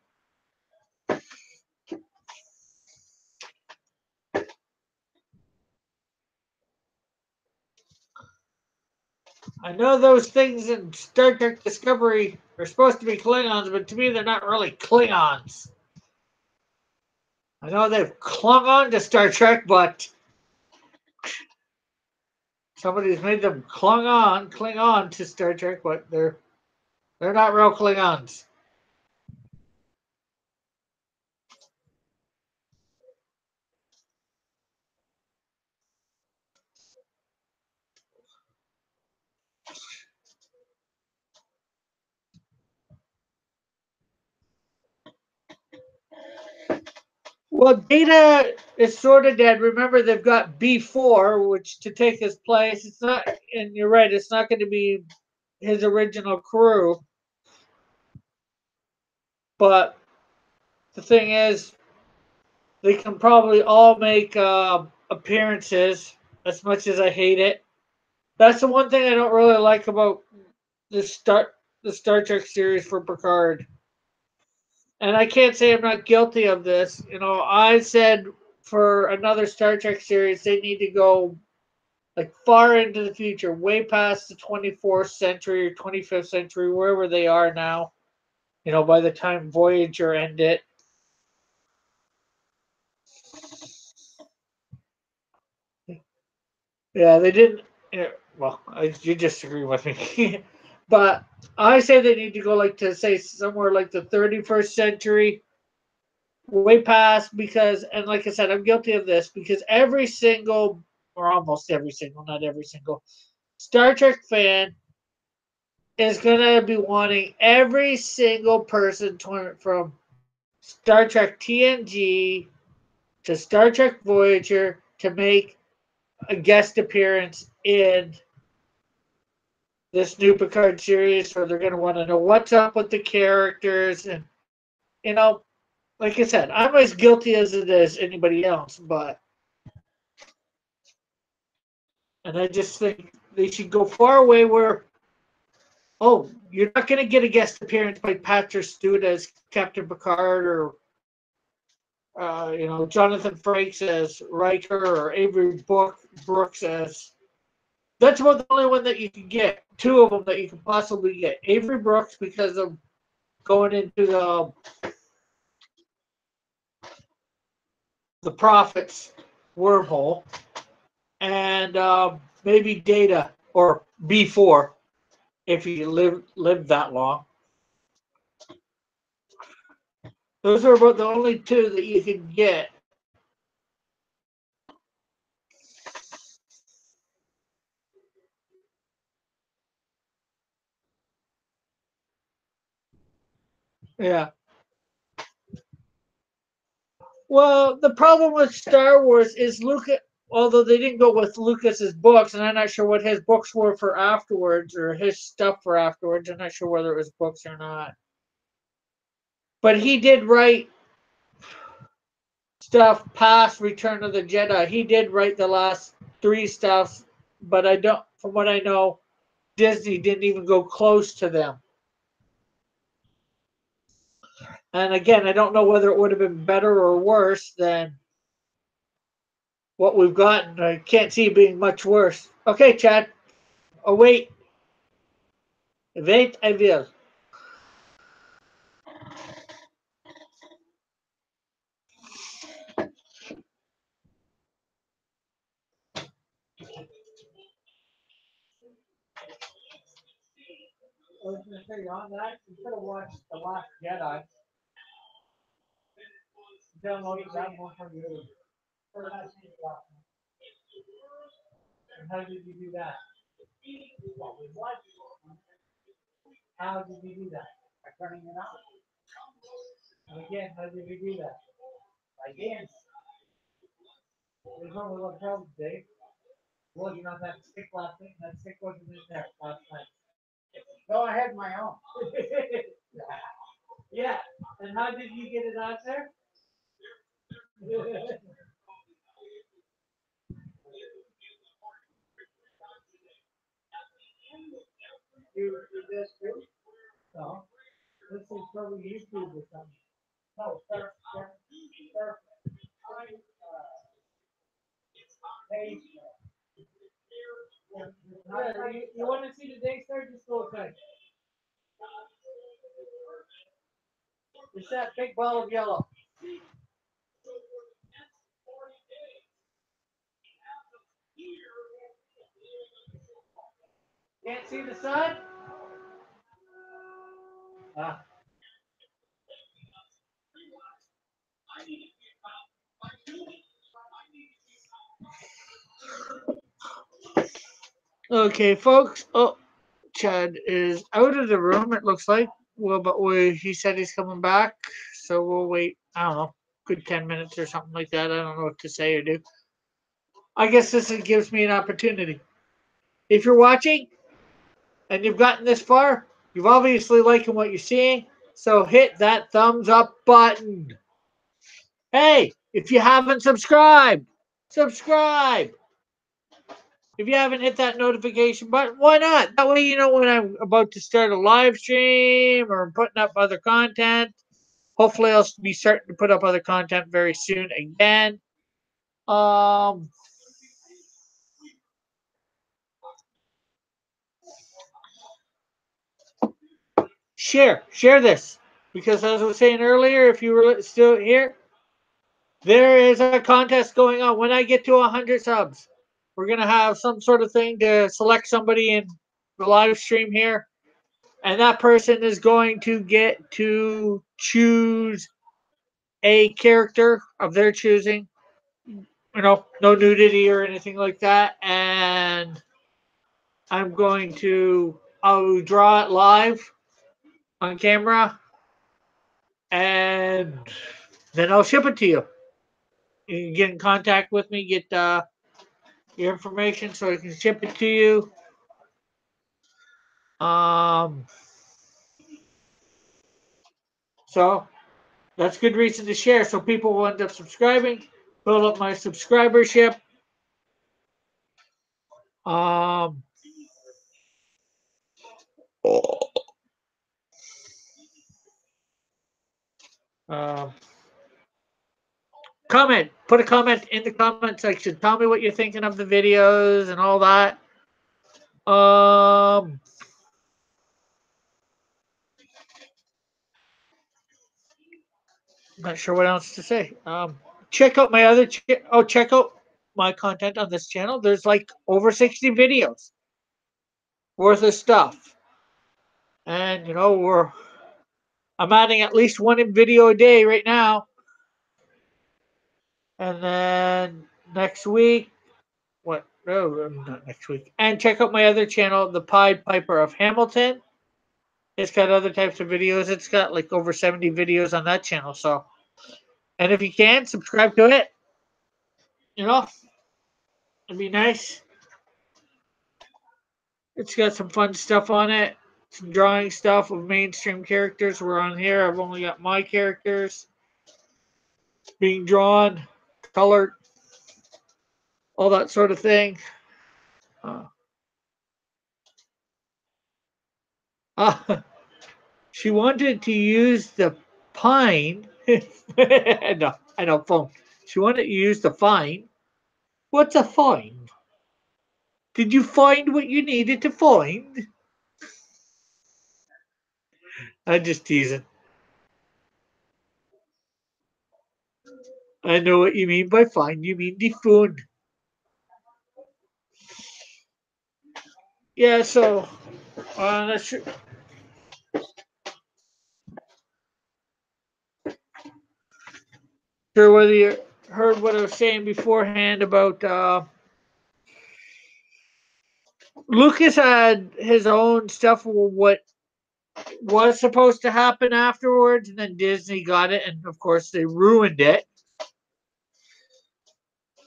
I know those things in Star Trek Discovery are supposed to be Klingons, but to me they're not really Klingons. I know they've clung on to Star Trek, but somebody's made them cling on to Star Trek, but they're not real Klingons. Well, Data is sort of dead. Remember, they've got B4, which to take his place. It's not, and you're right. It's not going to be his original crew. But the thing is, they can probably all make appearances. As much as I hate it, that's the one thing I don't really like about the Star Trek series for Picard. And I can't say I'm not guilty of this. You know, I said for another Star Trek series, they need to go like far into the future, way past the 24th century or 25th century, wherever they are now. You know, by the time Voyager ended. Yeah, they didn't. Yeah, well, you disagree with me, but I say they need to go like to say somewhere like the 31st century, way past because, and like I said, I'm guilty of this because every single, or almost every single, not every single, Star Trek fan is gonna be wanting every single person from Star Trek TNG to Star Trek Voyager to make a guest appearance in this new Picard series, or they're going to want to know what's up with the characters. And, you know, like I said, I'm as guilty as it is anybody else, but. And I just think they should go far away where, oh, you're not going to get a guest appearance by Patrick Stewart as Captain Picard, or Jonathan Frakes as Riker, or Avery Brooks as. That's about the only one that you can get. Two of them that you can possibly get. Avery Brooks because of going into the Prophet's wormhole, and maybe Data or B4 if you live that long. Those are about the only two that you can get. Yeah. Well, the problem with Star Wars is Lucas, although they didn't go with Lucas's books, and I'm not sure what his books were for afterwards, or his stuff for afterwards. I'm not sure whether it was books or not. But he did write stuff past Return of the Jedi. He did write the last three stuffs, but I don't. From what I know, Disney didn't even go close to them. And again, I don't know whether it would have been better or worse than what we've gotten. I can't see it being much worse. Okay, Chad. Oh, wait. Wait, I will. I was going to say, on that, you could have watched The Last Jedi. Downloaded that one from you. And how did you do that? How did you do that? By turning it on. And again, how did you do that? By dance. There's only one problem, Dave. Working on that stick last night, and that stick wasn't in there last night. Go ahead, my own. Yeah. And how did you get it on there? You did too? No. This is probably YouTube or something. No, start page. Yeah, you want to see the day start? Just go ahead. It's that big ball of yellow. Can't see the sun? Ah. Okay, folks. Oh, Chad is out of the room, it looks like. Well, but he said he's coming back, so we'll wait, I don't know, good 10 minutes or something like that. I don't know what to say or do. I guess this gives me an opportunity. If you're watching and you've gotten this far, you've obviously liking what you're seeing, so hit that thumbs up button. Hey, if you haven't subscribed, subscribe. If you haven't hit that notification button, why not? That way you know when I'm about to start a live stream or putting up other content. Hopefully I'll be starting to put up other content very soon again. Um, share this, because as I was saying earlier, if you were still here, there is a contest going on. When I get to 100 subs, we're gonna have some sort of thing to select somebody in the live stream here, and that person is going to get to choose a character of their choosing. No nudity or anything like that, and I'll draw it live on camera, and then I'll ship it to you. You can get in contact with me, get your information so I can ship it to you. So that's good reason to share. So people will end up subscribing, build up my subscribership. Um, uh, comment. Put a comment in the comment section. Tell me what you're thinking of the videos and all that. Not sure what else to say. Check out my other. Check out my content on this channel. There's like over 60 videos worth of stuff, and I'm adding at least one video a day right now. And then next week, what? No, not next week. And check out my other channel, The Pied Piper of Hamilton. It's got other types of videos. It's got like over 70 videos on that channel. So, and if you can, subscribe to it. It'd be nice. It's got some fun stuff on it. Some drawing stuff of mainstream characters were on here. I've only got my characters being drawn, colored, all that sort of thing. Uh, uh, she wanted to use the pine. No, I know, phone. She wanted to use the fine. What's a fine? Did you find what you needed to find? I'm just teasing. I know what you mean by fine. You mean the phone. Yeah, so not sure whether you heard what I was saying beforehand about Lucas had his own stuff, what was supposed to happen afterwards, and then Disney got it, and of course they ruined it.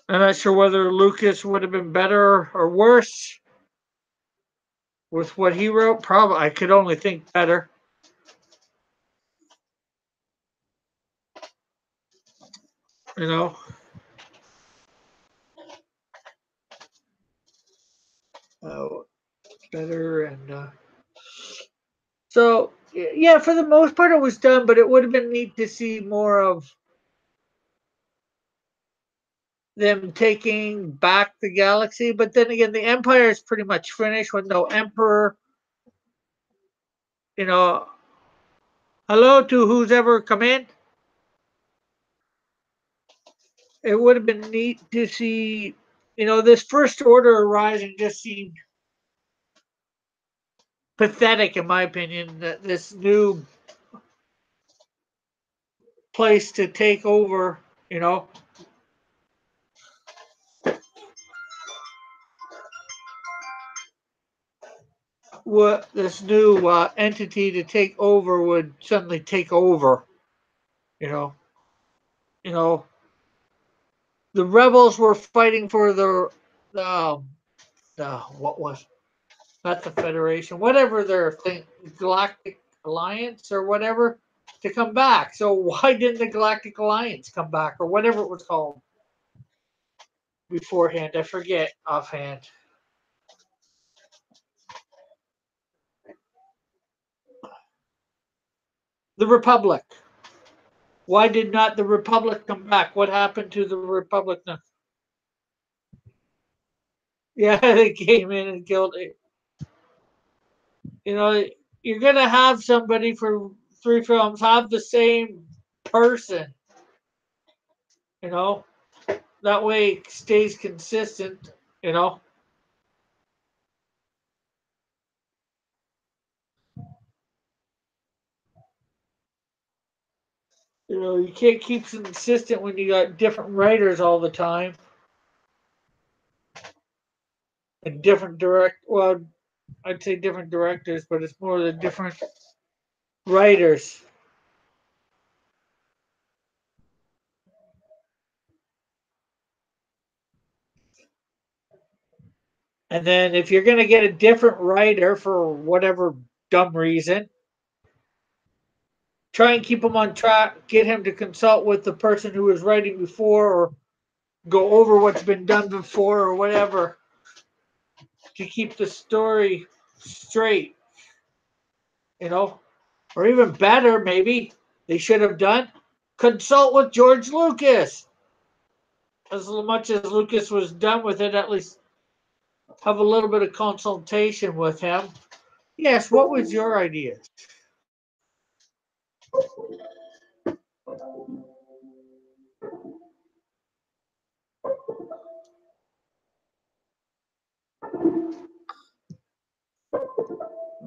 I'm not sure whether Lucas would have been better or worse with what he wrote. Probably, I could only think better. You know, uh, better and so yeah. For the most part, it was done, but it would have been neat to see more of them taking back the galaxy. But then again, the Empire is pretty much finished with no emperor. You know, hello to who's ever come in. It would have been neat to see, this First Order rising just seemed pathetic, in my opinion. That this new place to take over, what this new entity to take over would suddenly take over. You know, you know, the rebels were fighting for the what was not the Federation, whatever their thing, Galactic Alliance or whatever, to come back. So why didn't the Galactic Alliance come back or whatever it was called beforehand? I forget offhand. The Republic. Why did not the Republic come back? What happened to the Republic? Yeah, they came in and killed it. You know, you're gonna have somebody for 3 films have the same person. You know, that way it stays consistent. You know. You can't keep consistent when you got different writers all the time and different well, I'd say different directors, but it's more the different writers. And then if you're going to get a different writer for whatever dumb reason, try and keep him on track, get him to consult with the person who was writing before or go over what's been done before or whatever to keep the story straight, you know? Or even better, maybe they should have done consult with George Lucas. As much as Lucas was done with it, at least have a little bit of consultation with him. Yes, what was your idea?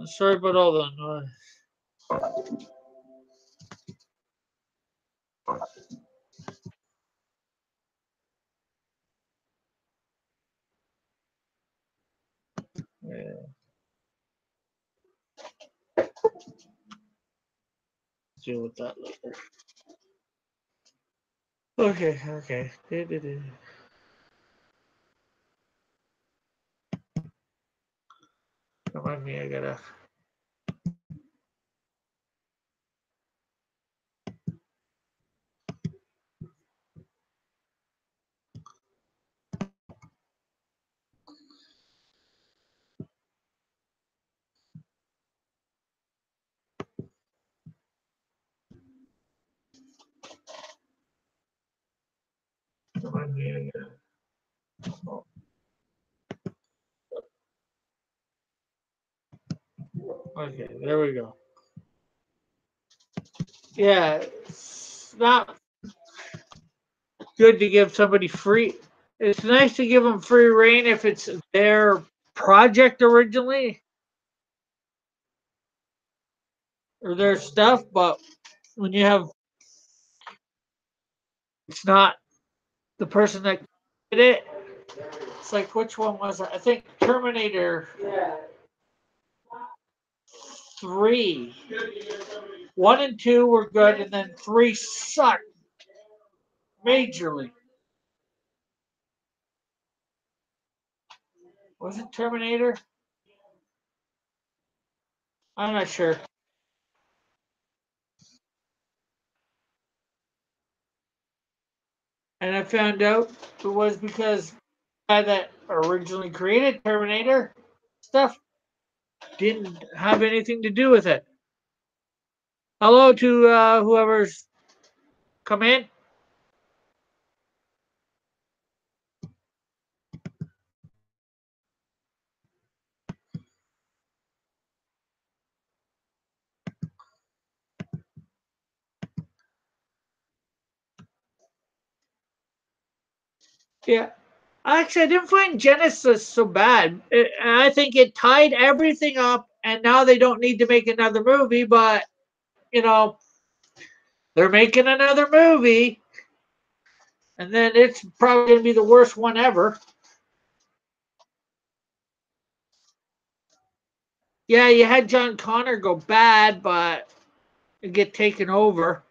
Sorry about all the noise. Yeah, deal with that later. Okay, okay. Remind me, I gotta. Remind me, I gotta. Oh, okay, there we go. Yeah, it's not good to give somebody free. It's nice to give them free reign if it's their project originally or their stuff, but when you have it's not the person that did it, it's like which one was it? I think Terminator 3. 1 and 2 were good, and then 3 sucked majorly. Was it Terminator? I'm not sure. And I found out it was because the guy that originally created Terminator stuff didn't have anything to do with it. Hello to whoever's come in. Yeah. Actually, I didn't find Genesis so bad. I think it tied everything up, and now they don't need to make another movie, but, you know, they're making another movie, and then it's probably going to be the worst one ever. Yeah, you had John Connor go bad, but get taken over,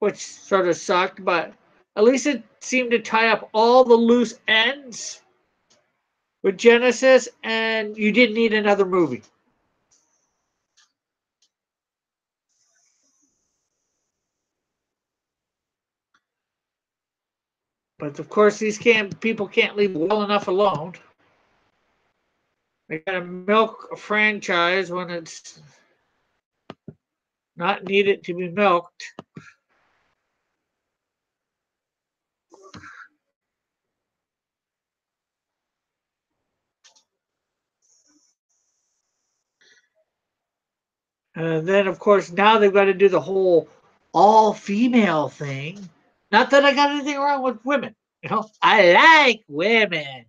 which sort of sucked, but at least it seemed to tie up all the loose ends with Genesis, and you didn't need another movie. But of course, these people can't leave well enough alone. They gotta milk a franchise when it's not needed to be milked. And then, of course, now they've got to do the whole all female thing. Not that I got anything wrong with women. You know, I like women.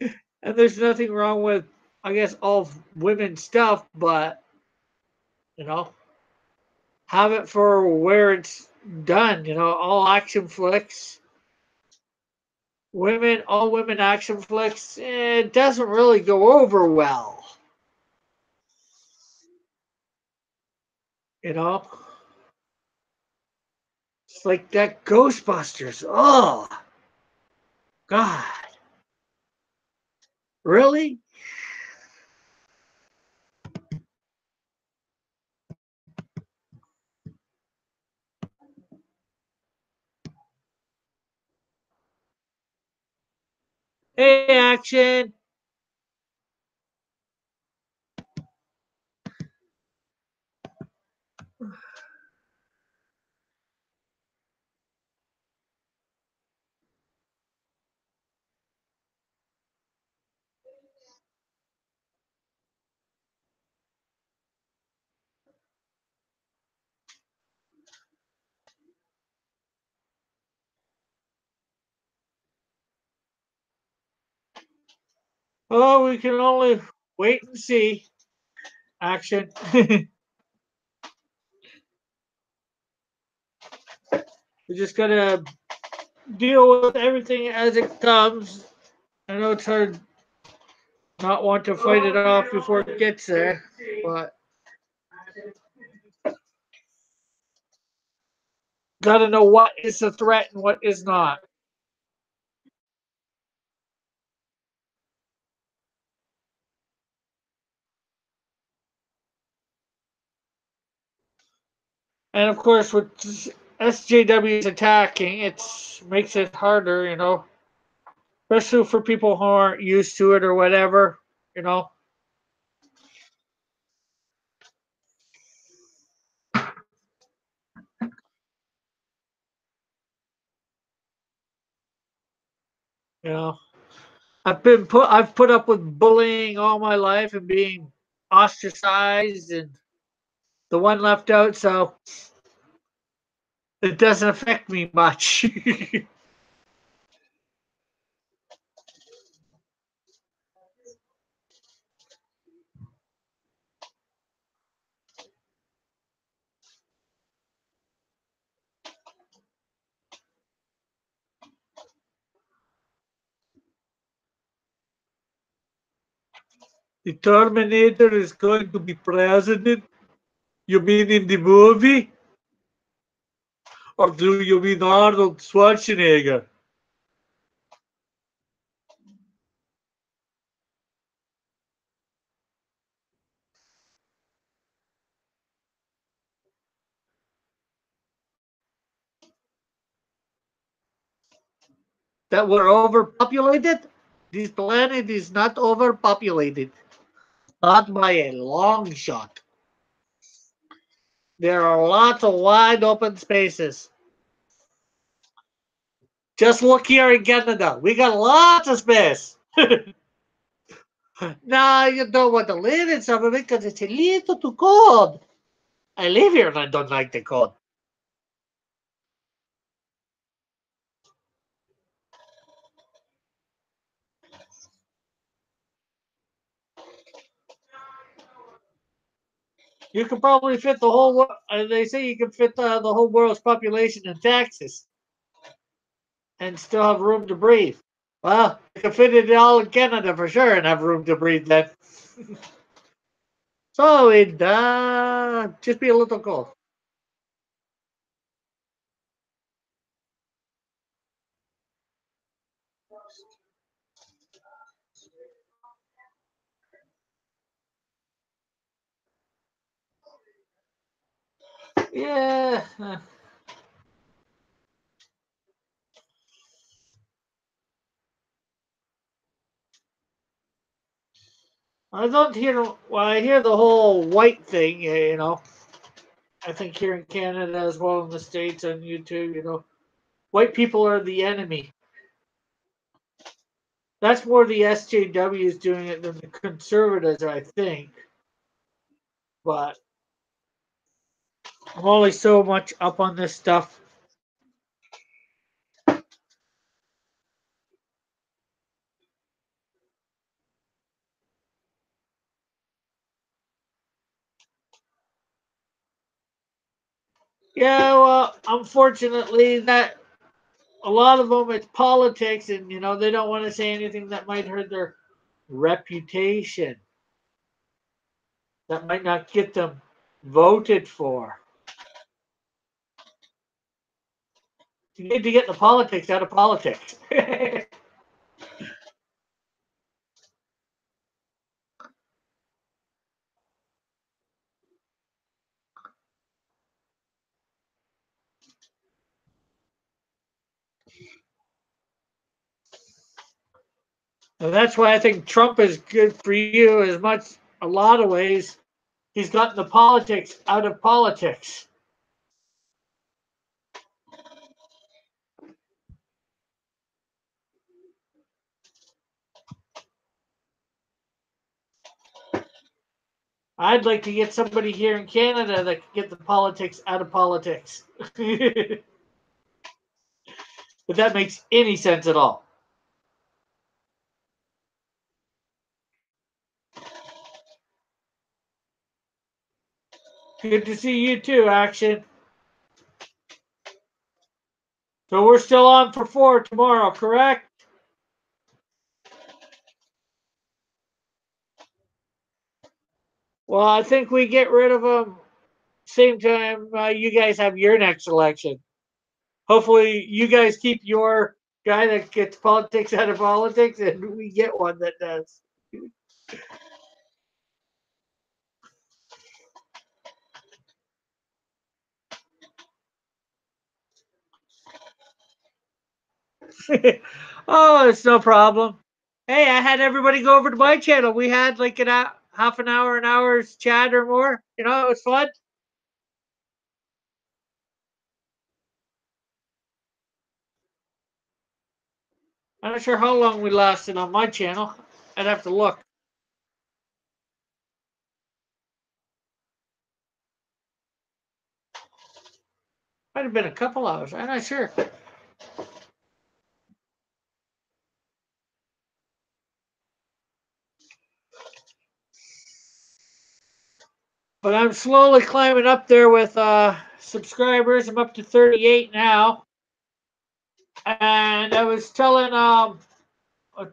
And there's nothing wrong with, I guess, all women stuff, but, you know, have it for where it's done. You know, all action flicks, women, all women action flicks, it doesn't really go over well. You know, it's like that Ghostbusters. Oh, God, really? Hey, action. Oh, we can only wait and see. Action. We just gotta deal with everything as it comes. I know it's hard not want to fight it off before it gets there, but gotta know what is a threat and what is not. And of course, with SJWs attacking, it makes it harder, especially for people who aren't used to it or whatever, you know. You know, I've put up with bullying all my life and being ostracized and the one left out, so it doesn't affect me much. The Terminator is going to be president? You mean in the movie? Or do you mean Arnold Schwarzenegger? That we're overpopulated? This planet is not overpopulated. Not by a long shot. There are lots of wide open spaces. Just look here in Canada. We got lots of space. Nah, you don't want to live in some of it because it's a little too cold. I live here and I don't like the cold. You could probably fit the whole world. They say you can fit the whole world's population in Texas and still have room to breathe. Well, you can fit it all in Canada for sure and have room to breathe then. So it just be a little cold. Yeah. I don't hear. Well, I hear the whole white thing. I think here in Canada as well in the States on YouTube. White people are the enemy. That's more the SJWs doing it than the conservatives, I think. But I'm only so much up on this stuff. Yeah, well, unfortunately, that a lot of them it's politics, and they don't want to say anything that might hurt their reputation, that might not get them voted for. You need to get the politics out of politics. And that's why I think Trump is good for you as much, a lot of ways. He's gotten the politics out of politics. I'd like to get somebody here in Canada that can get the politics out of politics. If that makes any sense at all. Good to see you too, Action. So we're still on for 4 tomorrow, correct? Well, I think we get rid of them same time you guys have your next election. Hopefully, you guys keep your guy that gets politics out of politics, and we get one that does. Oh, it's no problem. Hey, I had everybody go over to my channel. We had like half an hour's chat or more. You know, it was fun. I'm not sure how long we lasted on my channel. I'd have to look. Might have been a couple hours. I'm not sure. But I'm slowly climbing up there with subscribers. I'm up to 38 now. And I was telling a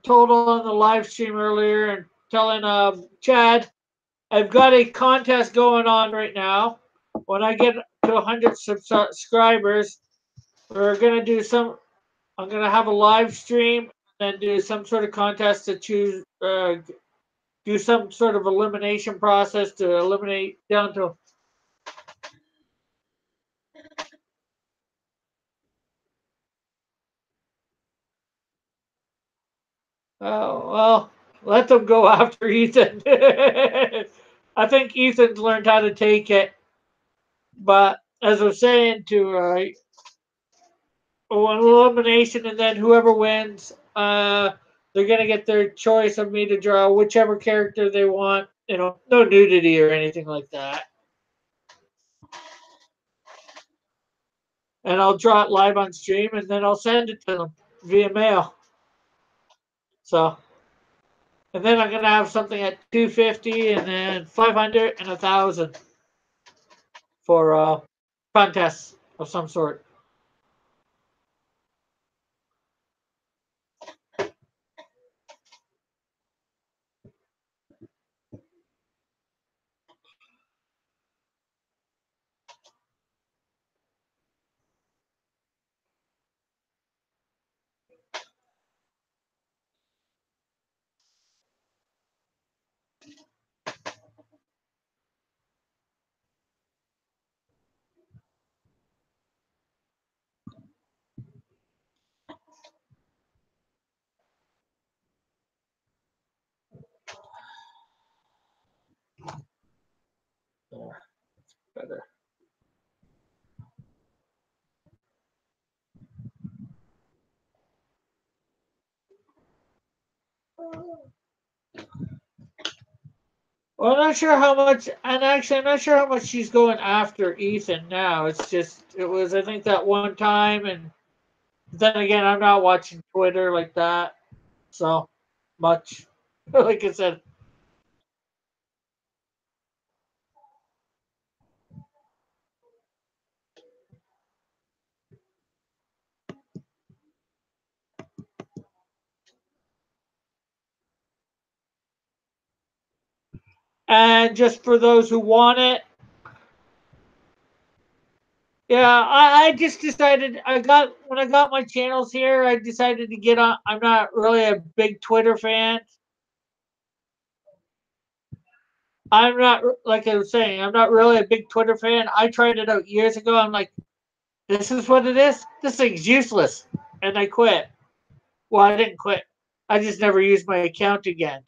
total on the live stream earlier and telling Chad, I've got a contest going on right now. When I get to 100 subscribers, we're going to do some, I'm going to have a live stream and do some sort of contest to choose, do some sort of elimination process to eliminate down to. Oh, well, let them go after Ethan. I think Ethan's learned how to take it. But as I was saying, to one elimination, and then whoever wins, they're gonna get their choice of me to draw whichever character they want. You know, no nudity or anything like that. And I'll draw it live on stream, and then I'll send it to them via mail. So, and then I'm gonna have something at 250, and then 500 and 1,000 for contests of some sort. Better. Well, I'm not sure how much, and actually, I'm not sure how much she's going after Ethan now. It's just, it was, I think, that one time, and then again, I'm not watching Twitter like that, so much. Like I said, and just for those who want it, yeah, I just decided when I got my channels here, I decided to get on. I'm not really a big Twitter fan. I'm not, like I was saying, I'm not really a big Twitter fan. I tried it out years ago. I'm like, this is what it is. This thing's useless, and I quit. Well, I didn't quit. I just never used my account again.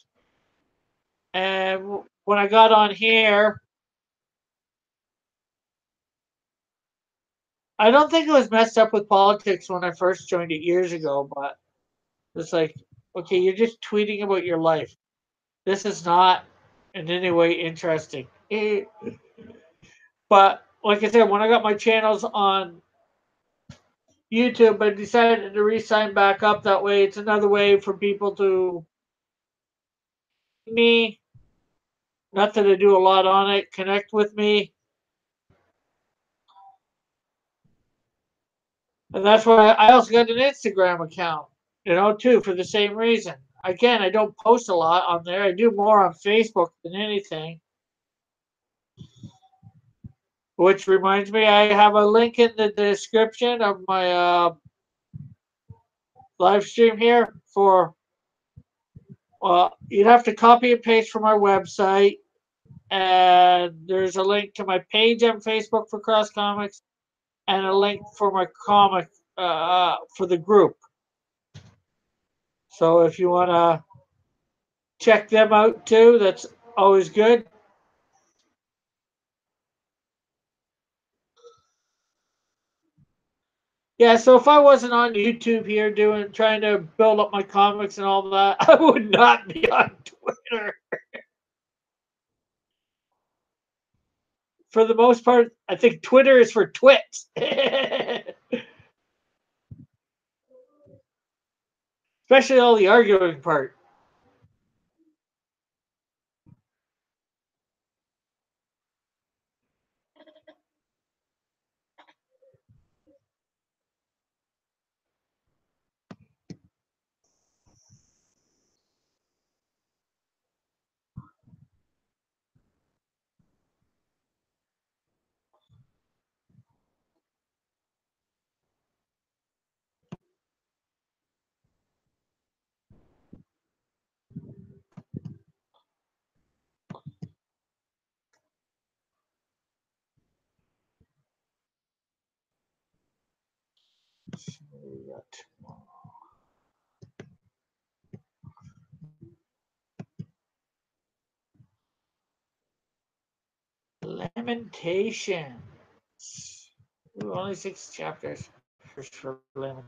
And when I got on here, I don't think it was messed up with politics when I first joined it years ago, but it's like, okay, you're just tweeting about your life. This is not in any way interesting. But like I said, when I got my channels on YouTube, I decided to re-sign back up. That way, it's another way for people to me. Not that I do a lot on it. Connect with me, and that's why I also got an Instagram account. Too, for the same reason. Again, I don't post a lot on there. I do more on Facebook than anything. Which reminds me, I have a link in the description of my live stream here for. You'd have to copy and paste from our website, and there's a link to my page on Facebook for Cross Comics, and a link for my comic for the group. So if you want to check them out too, that's always good. Yeah, so if I wasn't on YouTube here trying to build up my comics and all that, I would not be on Twitter. For the most part, I think Twitter is for twits. Especially all the arguing part. Lamentation. Ooh, only 6 chapters for Lamentation.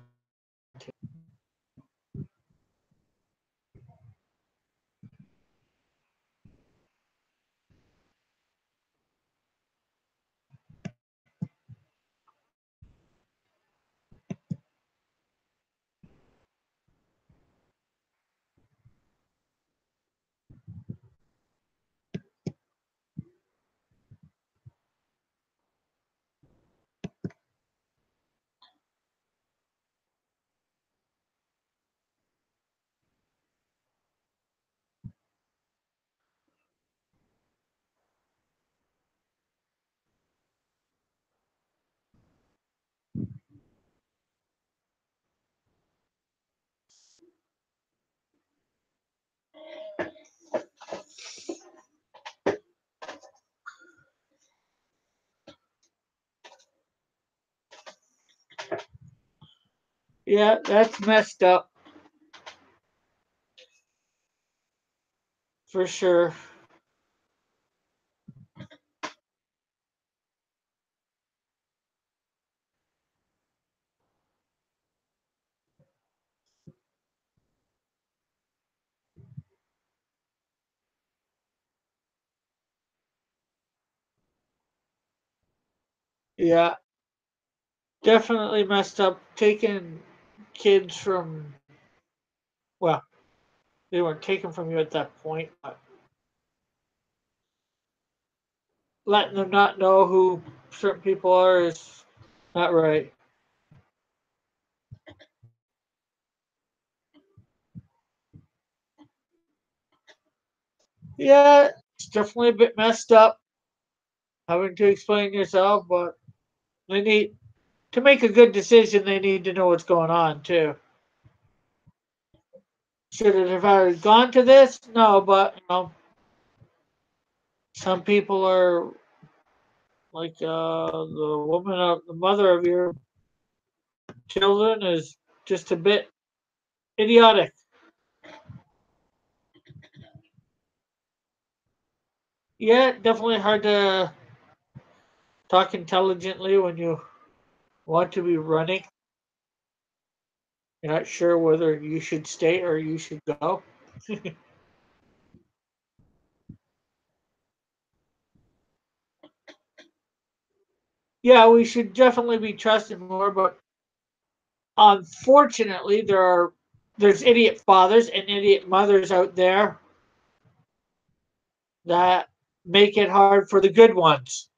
Yeah, that's messed up for sure. Yeah, definitely messed up. Taking kids from, well, they weren't taken from you at that point, but letting them not know who certain people are is not right. Yeah, it's definitely a bit messed up having to explain yourself, but they need to make a good decision. They need to know what's going on too. Should it have gone to this? No, but some people are like the woman, the mother of your children, is just a bit idiotic. Yeah, definitely hard to talk intelligently when you want to be running. You're not sure whether you should stay or you should go. Yeah, we should definitely be trusted more, but unfortunately, there's idiot fathers and idiot mothers out there that make it hard for the good ones.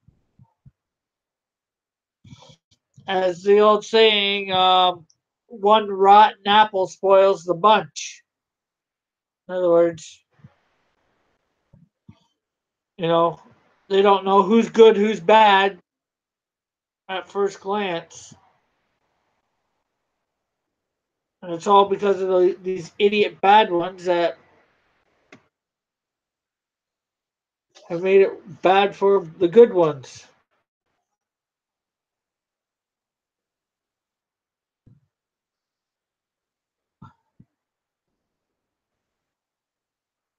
As the old saying, one rotten apple spoils the bunch. In other words, you know, they don't know who's good, who's bad at first glance. And it's all because of these idiot bad ones that have made it bad for the good ones.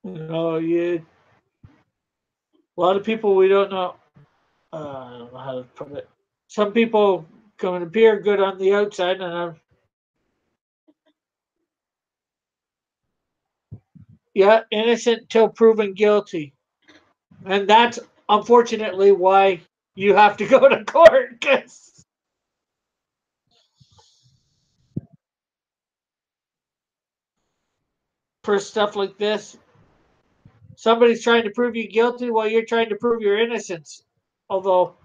You a lot of people we don't know. I don't know how to put it. Some people can appear good on the outside, and yeah, innocent till proven guilty, and that's unfortunately why you have to go to court. 'Cause for stuff like this, somebody's trying to prove you guilty while you're trying to prove your innocence. Although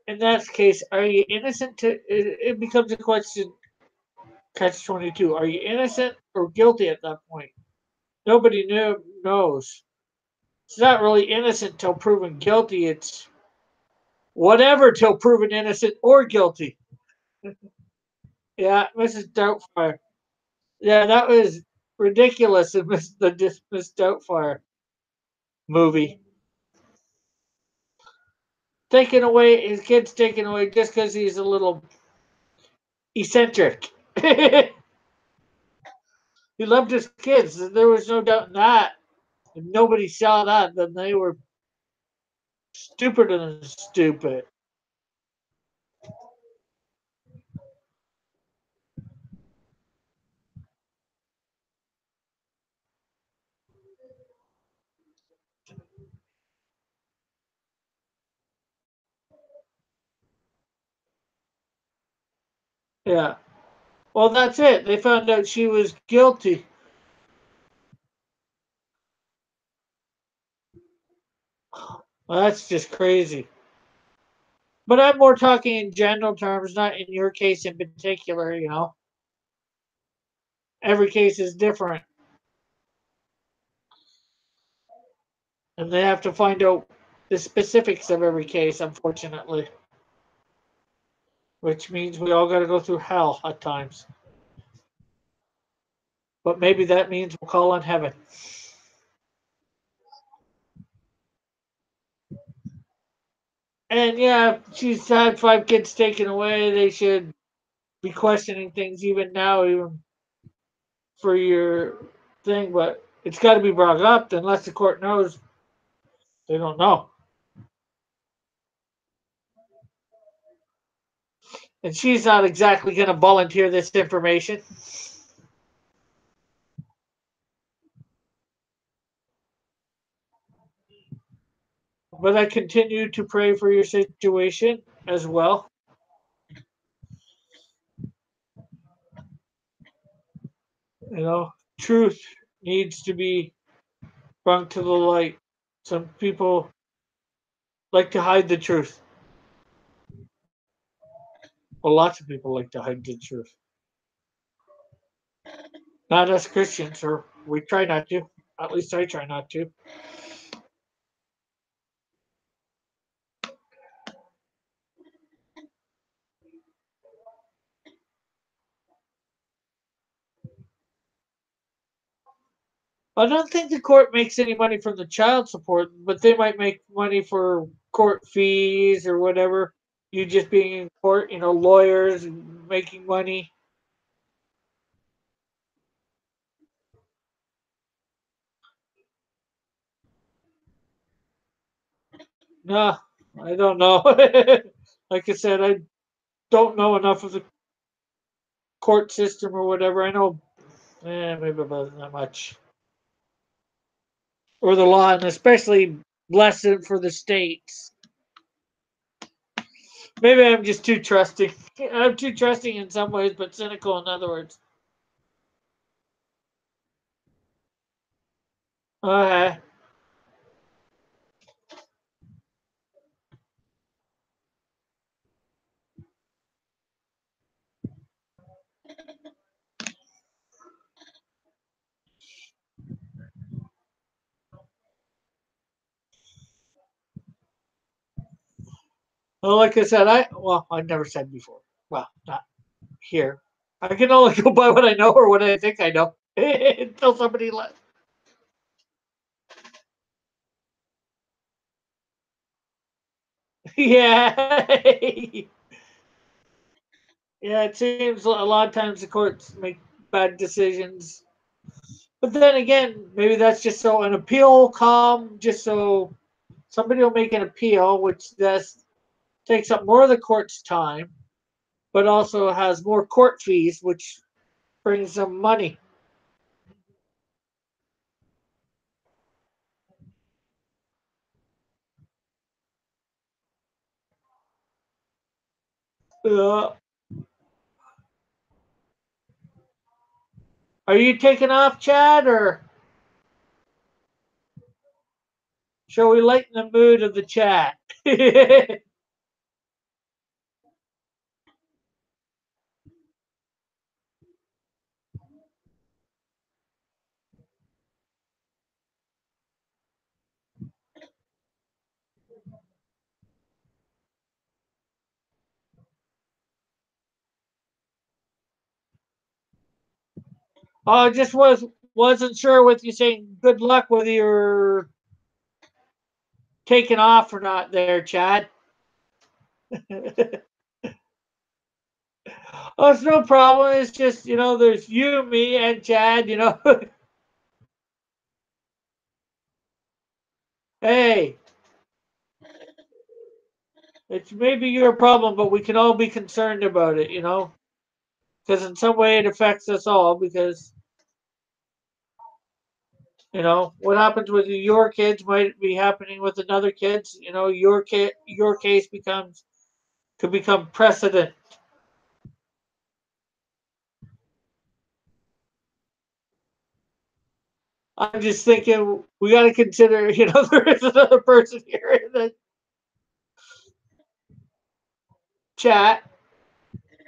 in that case, are you innocent? It becomes a question. Catch 22. Are you innocent or guilty at that point? Nobody knows. It's not really innocent till proven guilty. It's whatever till proven innocent or guilty. Yeah, Mrs. Doubtfire. Yeah, that was ridiculous in Miss Doubtfire movie. Taken away, his kid's taken away just because he's a little eccentric. He loved his kids. There was no doubt in that. If nobody saw that, then they were stupider than stupid. Yeah. Well, that's it. They found out she was guilty. Well, that's just crazy. But I'm more talking in general terms, not in your case in particular. Every case is different, and they have to find out the specifics of every case, unfortunately, which means we all got to go through hell at times. But maybe that means we'll call on heaven. And yeah, she's had 5 kids taken away. They should be questioning things even now, even for your thing. But it's got to be brought up unless the court knows. They don't know. And she's not exactly going to volunteer this information. But I continue to pray for your situation as well. Truth needs to be brought to the light. Some people like to hide the truth. Well, lots of people like to hide the truth. Not us Christians, or we try not to. At least I try not to. I don't think the court makes any money from the child support, but they might make money for court fees or whatever. You just being in court, lawyers making money. No, I don't know. Like I said, I don't know enough of the court system or whatever. I know maybe about that much. Or the law, and especially less for the states. Maybe I'm just too trusting. I'm too trusting in some ways, but cynical in other words. Okay. Well, like I said, I never said before. Well, not here. I can only go by what I know or what I think I know until somebody left. Yeah. Yeah, it seems a lot of times the courts make bad decisions. But then again, maybe that's just so an appeal will come, just so somebody will make an appeal, which thus takes up more of the court's time, but also has more court fees, which brings them money. Uh, are you taking off, Chad, or shall we lighten the mood of the chat? Oh, I just wasn't sure with you saying good luck whether you're taking off or not there, Chad. Oh, it's no problem. It's just, there's you, me, and Chad. Hey, it's maybe your problem, but we can all be concerned about it. Because in some way it affects us all. Because, what happens with your kids might be happening with another kids. Your case could become precedent. I'm just thinking we got to consider, there is another person here in the chat.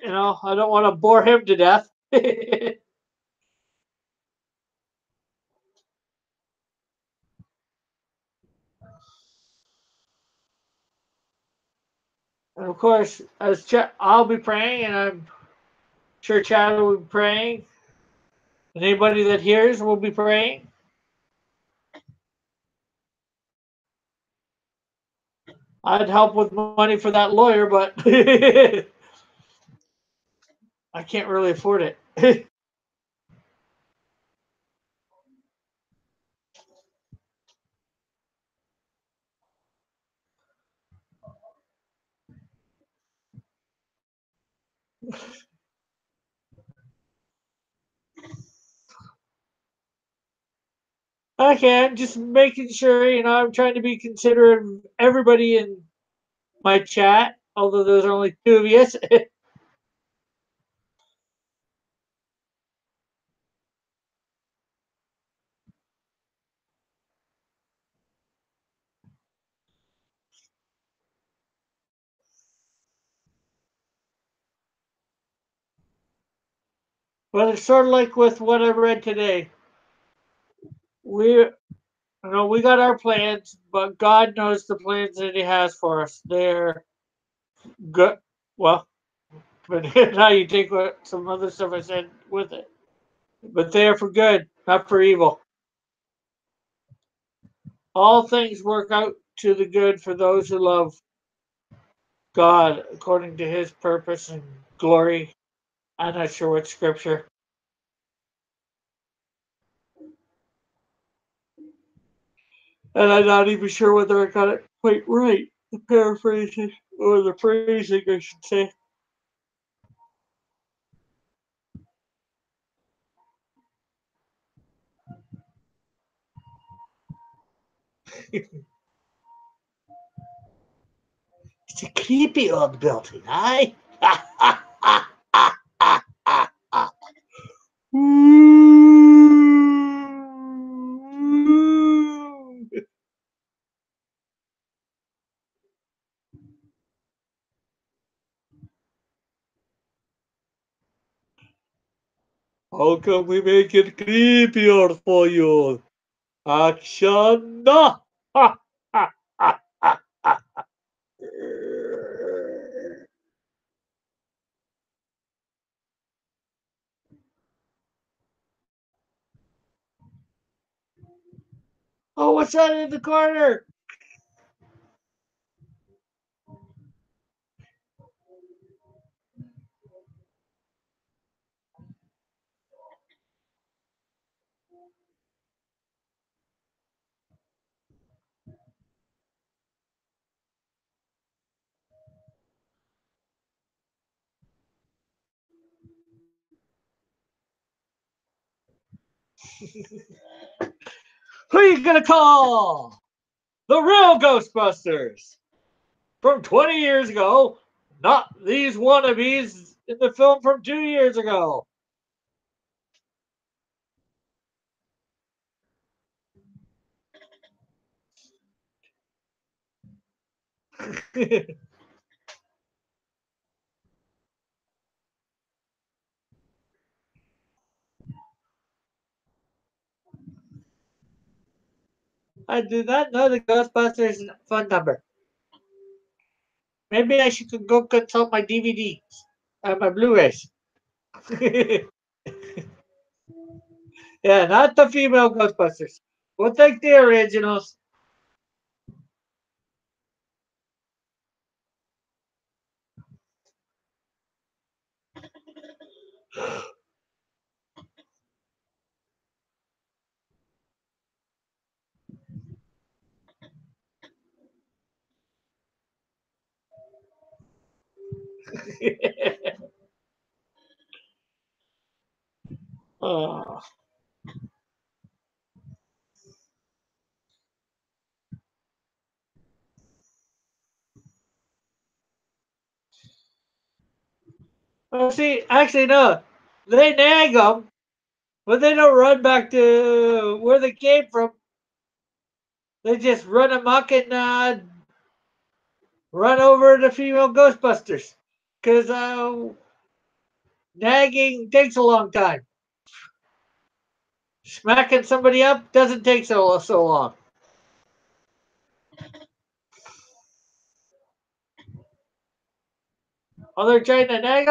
I don't want to bore him to death. And of course, I'll be praying, and I'm sure Chad will be praying, and anybody that hears will be praying. I'd help with money for that lawyer, but I can't really afford it. Okay, I'm just making sure, I'm trying to be considerate of everybody in my chat, although there's only two of you. But it's sort of like with what I read today. We we got our plans, but God knows the plans that He has for us. They're good. Well, but now you take some other stuff I said with it. But they are for good, not for evil. All things work out to the good for those who love God according to His purpose and glory. I'm not sure what scripture, and I'm not even sure whether I got it quite right. The paraphrasing, or the phrasing, I should say. It's a creepy old building, eh? How can we make it creepier for you? Action! Ha, ha, ha, ha, ha. Oh, what's that in the corner? Who are you gonna call? The real Ghostbusters from 20 years ago, not these wannabes in the film from 2 years ago. I do not know the Ghostbusters phone number. Maybe I should go consult my DVDs and my Blu-rays. Yeah, not the female Ghostbusters. We'll take the originals. Oh. Well, see, actually, no. They nag them, but they don't run back to where they came from. They just run amok and run over the female Ghostbusters. Because nagging takes a long time. Smacking somebody up doesn't take so long. While they're trying to nag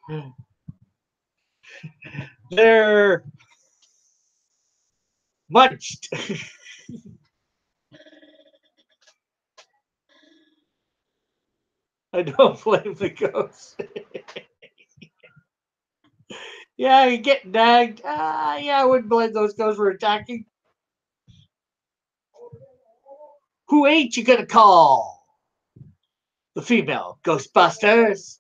them, they're munched. I don't blame the ghosts. Yeah, you get nagged. Yeah, I wouldn't blame those ghosts for attacking. Who ain't you gonna call? The female Ghostbusters.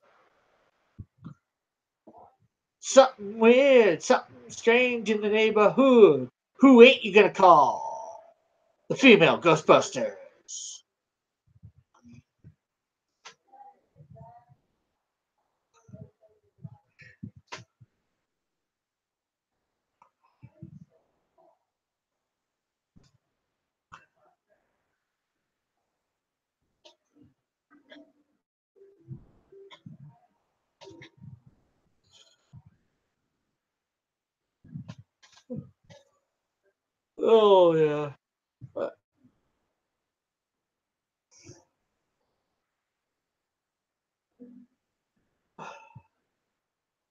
Something weird, something strange in the neighborhood. Who ain't you gonna call? The female Ghostbusters. Oh, yeah.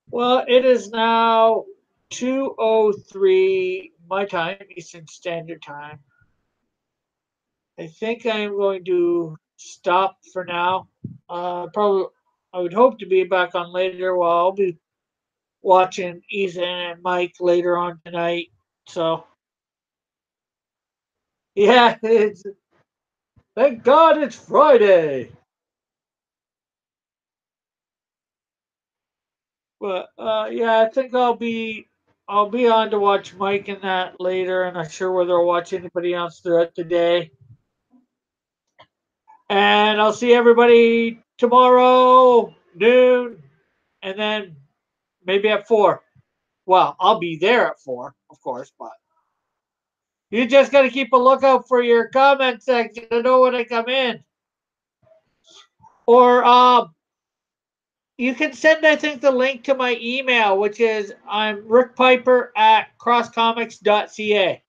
Well, it is now 2:03 my time, Eastern Standard Time. I think I'm going to stop for now. Probably, I would hope to be back on later. Well, I'll be watching Ethan and Mike later on tonight. So, yeah, Thank God it's Friday. But yeah, I think I'll be on to watch Mike and that later, and I'm sure whether I'll watch anybody else throughout the day. And I'll see everybody tomorrow noon, and then maybe at 4. Well, I'll be there at 4, of course, but you just got to keep a lookout for your comment section to know when I come in. Or you can send, I think, the link to my email, which is I'm rickpiper@crosscomics.ca.